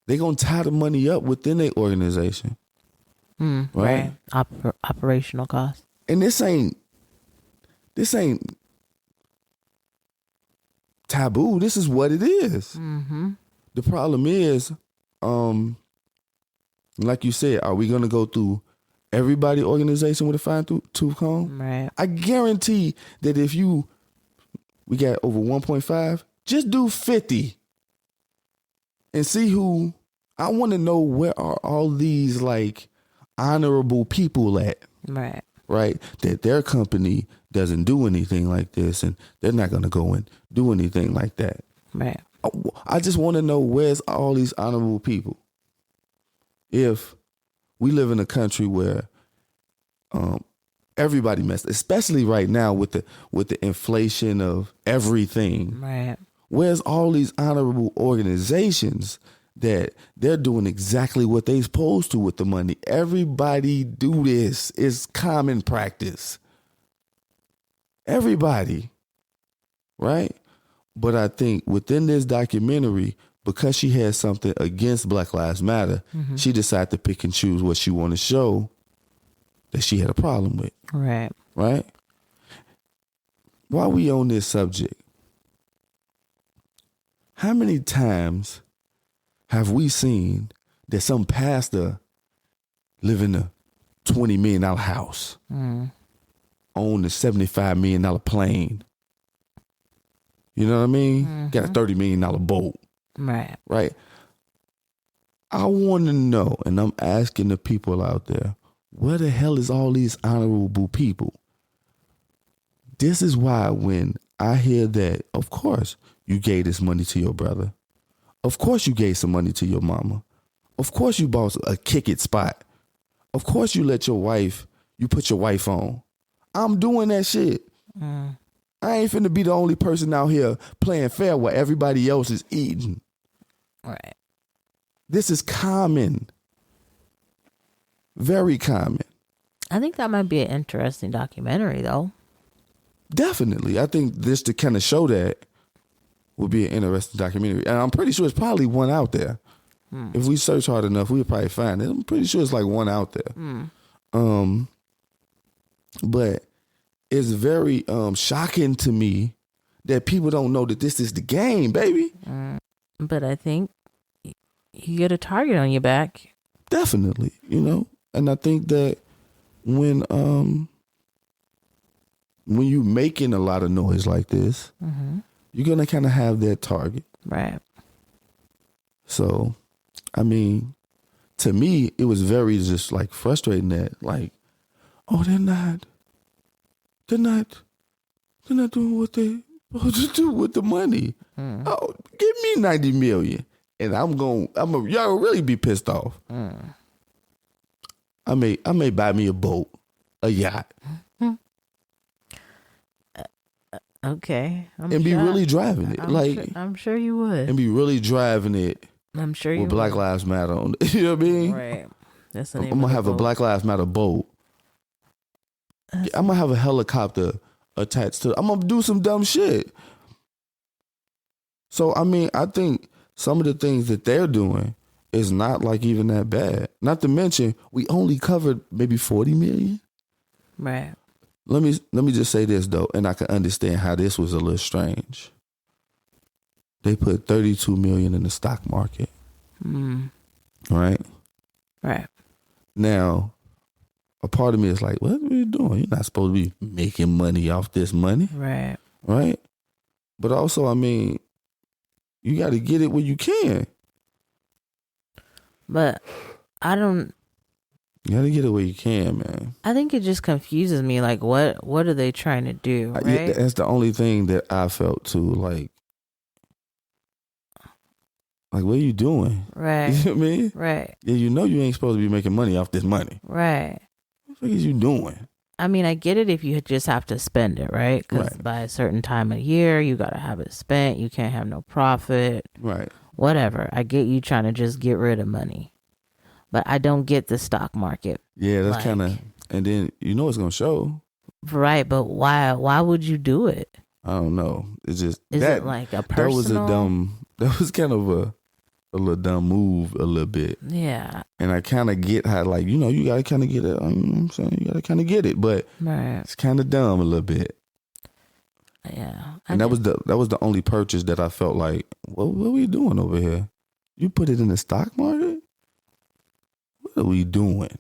Speaker 3: They're going to tie the money up within their organization. Right?
Speaker 2: Operational costs.
Speaker 3: And this ain't taboo. This is what it is. The problem is, like you said, are we going to go through everybody organization with a fine tooth comb?
Speaker 2: Right.
Speaker 3: I guarantee that if we got over 1.5, just do 50 and see who. I want to know where are all these like honorable people at.
Speaker 2: Right.
Speaker 3: Right? That their company doesn't do anything like this and they're not going to go and do anything like that.
Speaker 2: Right.
Speaker 3: I just want to know where's all these honorable people. If we live in a country where everybody messed, especially right now with the inflation of everything.
Speaker 2: Right.
Speaker 3: Where's all these honorable organizations that they're doing exactly what they supposed to with the money? Everybody do this. It's common practice. Everybody. Right? But I think within this documentary, because she had something against Black Lives Matter, she decided to pick and choose what she want to show that she had a problem with.
Speaker 2: Right.
Speaker 3: Right? While we on this subject, how many times have we seen that some pastor live in a $20 million house, own a $75 million plane? You know what I mean? Got a $30 million boat.
Speaker 2: Right.
Speaker 3: Right? I want to know, and I'm asking the people out there, where the hell is all these honorable people? This is why when I hear that, of course, you gave this money to your brother. Of course you gave some money to your mama. Of course you bought a kick it spot. Of course you put your wife on. I'm doing that shit. I ain't finna be the only person out here playing fair while everybody else is eating.
Speaker 2: Right.
Speaker 3: This is common. Very common.
Speaker 2: I think that might be an interesting documentary, though.
Speaker 3: Definitely. I think this to kind of show that would be an interesting documentary. And I'm pretty sure it's probably one out there. If we search hard enough, we'll probably find it. I'm pretty sure it's like one out there. But it's very shocking to me that people don't know that this is the game, baby.
Speaker 2: But I think you get a target on your back.
Speaker 3: Definitely, And I think that when you making a lot of noise like this, you're gonna kind of have that target.
Speaker 2: Right.
Speaker 3: So, I mean, to me, it was very just like frustrating that like, oh, they're not doing what they supposed to do with the money. Oh, give me 90 million. And y'all really be pissed off. I may buy me a boat, a yacht.
Speaker 2: Okay.
Speaker 3: Be really driving it.
Speaker 2: I'm sure you would.
Speaker 3: And be really driving it.
Speaker 2: I'm sure you
Speaker 3: with Black Lives Matter on it. You know what I mean?
Speaker 2: Right. That's the name
Speaker 3: I'm gonna
Speaker 2: of the
Speaker 3: have a
Speaker 2: boat.
Speaker 3: Black Lives Matter boat. I'm gonna have a helicopter attached to. I'm gonna do some dumb shit. So I mean, I think some of the things that they're doing is not like even that bad. Not to mention, we only covered maybe 40 million.
Speaker 2: Right.
Speaker 3: Let me just say this though, and I can understand how this was a little strange. They put 32 million in the stock market. Right?
Speaker 2: Right.
Speaker 3: Now, a part of me is like, what are you doing? You're not supposed to be making money off this money.
Speaker 2: Right.
Speaker 3: Right? But also, I mean, you got to get it where you can.
Speaker 2: But I don't.
Speaker 3: You got to get it where you can, man.
Speaker 2: I think it just confuses me. Like, what are they trying to do? Right?
Speaker 3: Yeah, that's the only thing that I felt too. Like, what are you doing?
Speaker 2: Right.
Speaker 3: You know what I mean?
Speaker 2: Right.
Speaker 3: Yeah, you know you ain't supposed to be making money off this money.
Speaker 2: Right.
Speaker 3: What the fuck is you doing?
Speaker 2: I mean, I get it if you just have to spend it, right? Because by a certain time of year, you got to have it spent. You can't have no profit.
Speaker 3: Right.
Speaker 2: Whatever. I get you trying to just get rid of money. But I don't get the stock market.
Speaker 3: Yeah, that's
Speaker 2: like,
Speaker 3: kind of, and then you know it's going to show.
Speaker 2: Right, but why would you do it?
Speaker 3: I don't know. It's just,
Speaker 2: Is it like a personal?
Speaker 3: That was kind of a little dumb move a little bit.
Speaker 2: Yeah.
Speaker 3: And I kind of get how, like, you know, you got to kind of get it. You know what I'm saying? You got to kind of get it, but it's kind of dumb a little bit.
Speaker 2: Yeah.
Speaker 3: And that was the only purchase that I felt like, what are we doing over here? You put it in the stock market? What are we doing?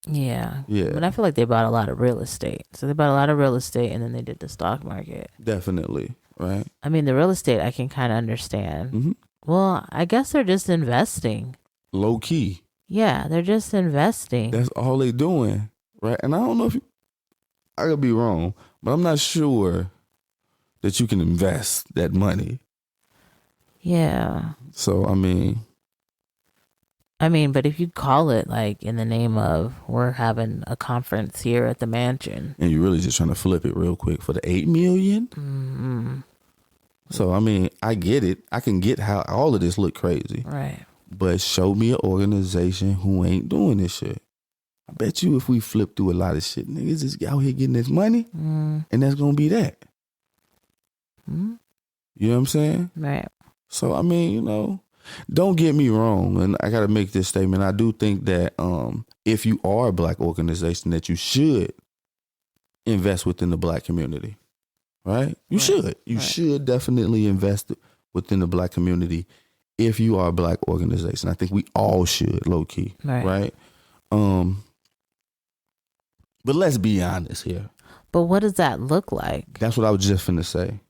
Speaker 2: Yeah.
Speaker 3: Yeah.
Speaker 2: But I feel like they bought a lot of real estate. So they bought a lot of real estate and then they did the stock market.
Speaker 3: Definitely. Right.
Speaker 2: I mean, the real estate I can kind of understand.
Speaker 3: Mm-hmm.
Speaker 2: Well, I guess they're just investing.
Speaker 3: Low key.
Speaker 2: Yeah, they're just investing.
Speaker 3: That's all they doing. Right. And I don't know if I could be wrong, but I'm not sure that you can invest that money.
Speaker 2: Yeah.
Speaker 3: So, I mean,
Speaker 2: but if you call it like in the name of we're having a conference here at the mansion.
Speaker 3: And you're really just trying to flip it real quick for the 8 million?
Speaker 2: Mm-hmm.
Speaker 3: So, I mean, I get it. I can get how all of this look crazy.
Speaker 2: Right.
Speaker 3: But show me an organization who ain't doing this shit. I bet you if we flip through a lot of shit, niggas just out here getting this money, and that's going to be that. You know what I'm saying?
Speaker 2: Right.
Speaker 3: So, I mean, you know, don't get me wrong, and I got to make this statement. I do think that if you are a black organization, that you should invest within the black community, right? You should. You should definitely invest within the black community if you are a black organization. I think we all should, low key, right? But let's be honest here.
Speaker 2: But what does that look like?
Speaker 3: That's what I was just finna say.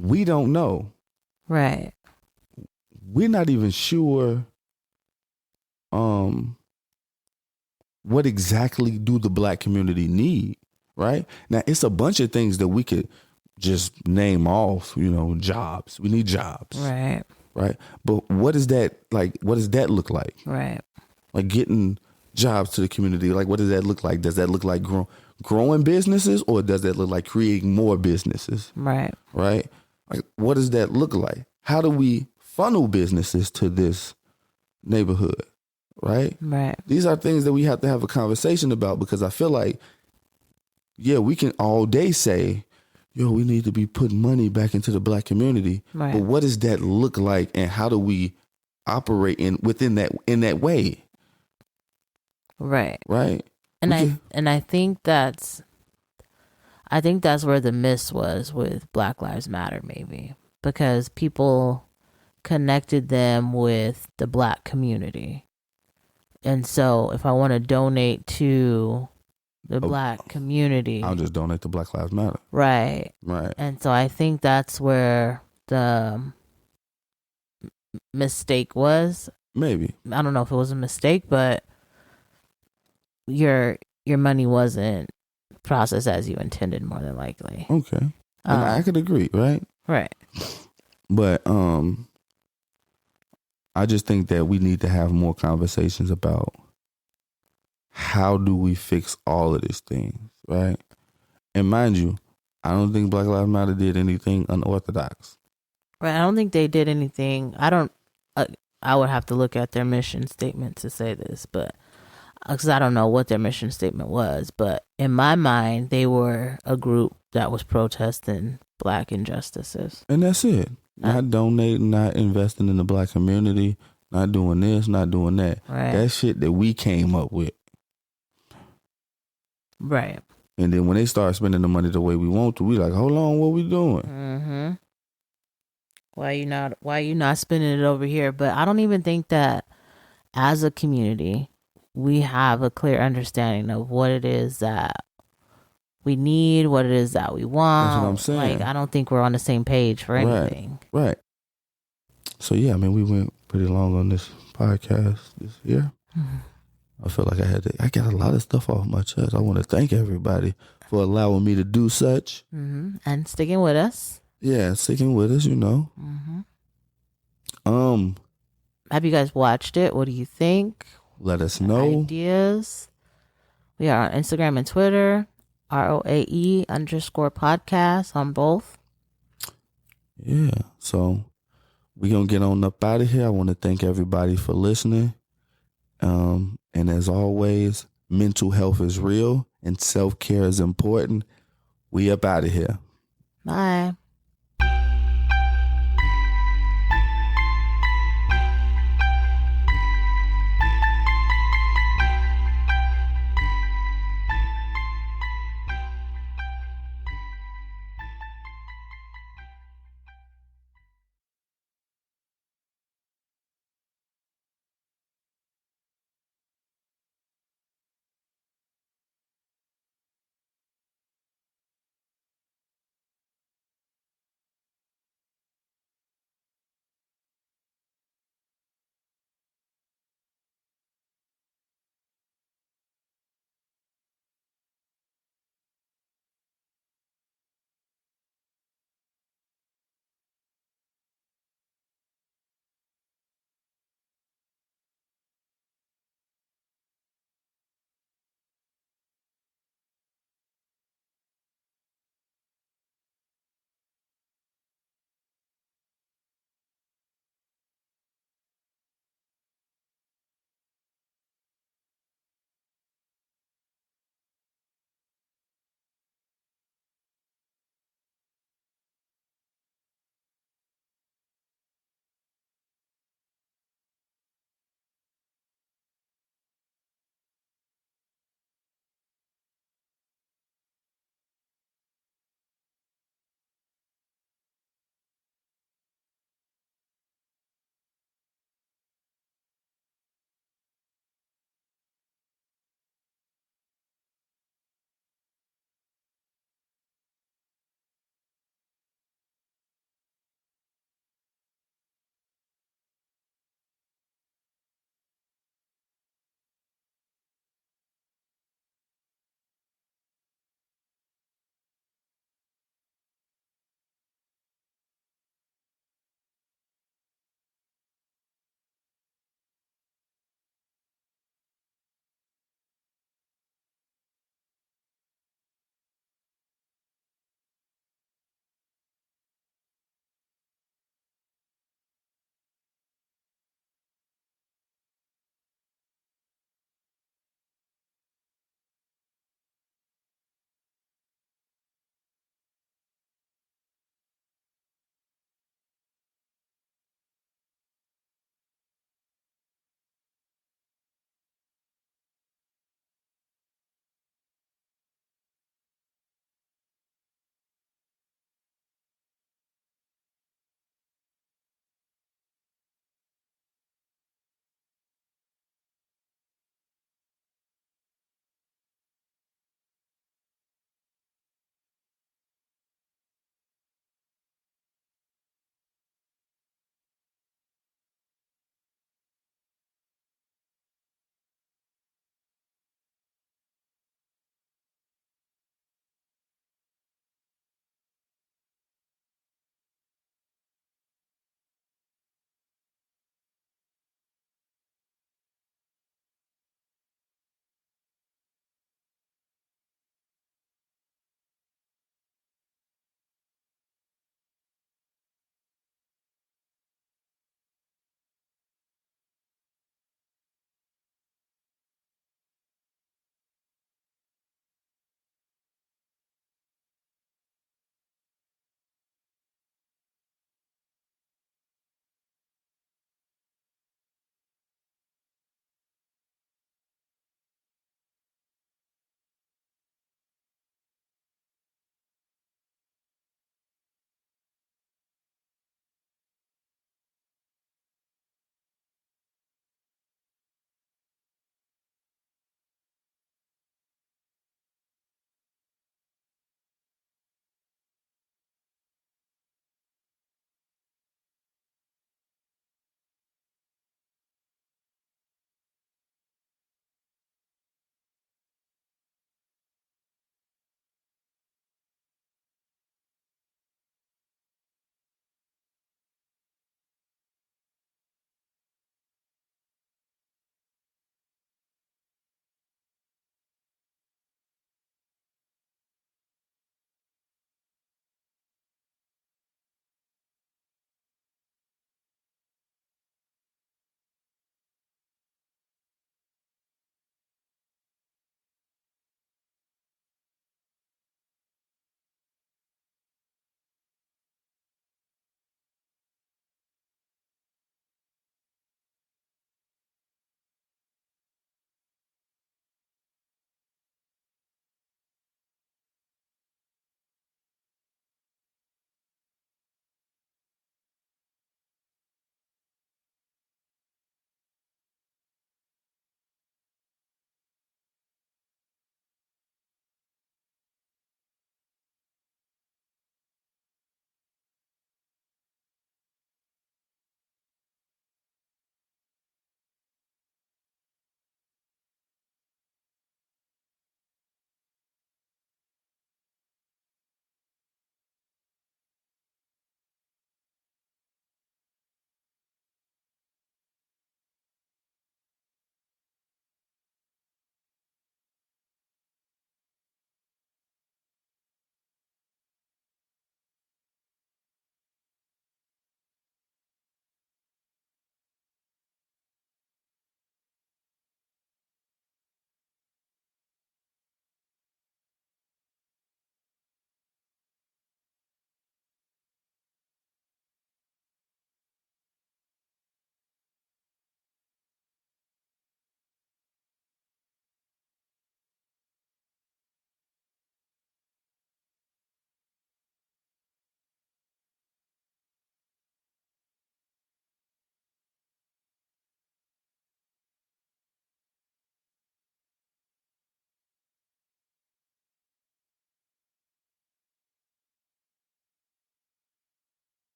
Speaker 3: We don't know.
Speaker 2: Right.
Speaker 3: We're not even sure what exactly do the black community need, right? Now, it's a bunch of things that we could just name off, you know, jobs. We need jobs.
Speaker 2: Right.
Speaker 3: Right. But what is that like? What does that look like?
Speaker 2: Right.
Speaker 3: Like getting jobs to the community. Like, what does that look like? Does that look like growing businesses, or does that look like creating more businesses?
Speaker 2: Right.
Speaker 3: Right. Like, what does that look like? How do we funnel businesses to this neighborhood? Right.
Speaker 2: Right.
Speaker 3: These are things that we have to have a conversation about, because I feel like, yeah, we can all day say, yo, we need to be putting money back into the black community.
Speaker 2: Right.
Speaker 3: But what does that look like, and how do we operate in that way?
Speaker 2: Right.
Speaker 3: Right.
Speaker 2: And I think that's where the miss was with Black Lives Matter, maybe, because people connected them with the black community. And so if I want to donate to the black community,
Speaker 3: I'll just donate to Black Lives Matter.
Speaker 2: Right.
Speaker 3: Right.
Speaker 2: And so I think that's where the mistake was.
Speaker 3: Maybe.
Speaker 2: I don't know if it was a mistake, but your money wasn't processed as you intended, more than likely.
Speaker 3: Okay. And I could agree, right?
Speaker 2: Right.
Speaker 3: But I just think that we need to have more conversations about how do we fix all of these things, right? And mind you, I don't think Black Lives Matter did anything unorthodox.
Speaker 2: Right. I don't think they did anything. I would have to look at their mission statement to say this, but because I don't know what their mission statement was, but in my mind, they were a group that was protesting black injustices.
Speaker 3: And that's it. Not donating, not investing in the black community, not doing this, not doing that.
Speaker 2: Right.
Speaker 3: That shit that we came up with.
Speaker 2: Right.
Speaker 3: And then when they start spending the money the way we want to, we like, hold on, what we doing?
Speaker 2: Mm-hmm. Why you not spending it over here? But I don't even think that as a community we have a clear understanding of what it is that we need, what it is that we want.
Speaker 3: That's what I'm saying.
Speaker 2: Like, I don't think we're on the same page for anything.
Speaker 3: Right. So yeah, I mean, we went pretty long on this podcast this year. I feel like I got a lot of stuff off my chest. I want to thank everybody for allowing me to do such.
Speaker 2: And sticking with us.
Speaker 3: Yeah, sticking with us, you know.
Speaker 2: Have you guys watched it? What do you think?
Speaker 3: Let us know.
Speaker 2: Ideas. We are on Instagram and Twitter, ROAE_podcast on both.
Speaker 3: Yeah, so we're going to get on up out of here. I want to thank everybody for listening. And as always, mental health is real and self-care is important. We up out of here.
Speaker 2: Bye.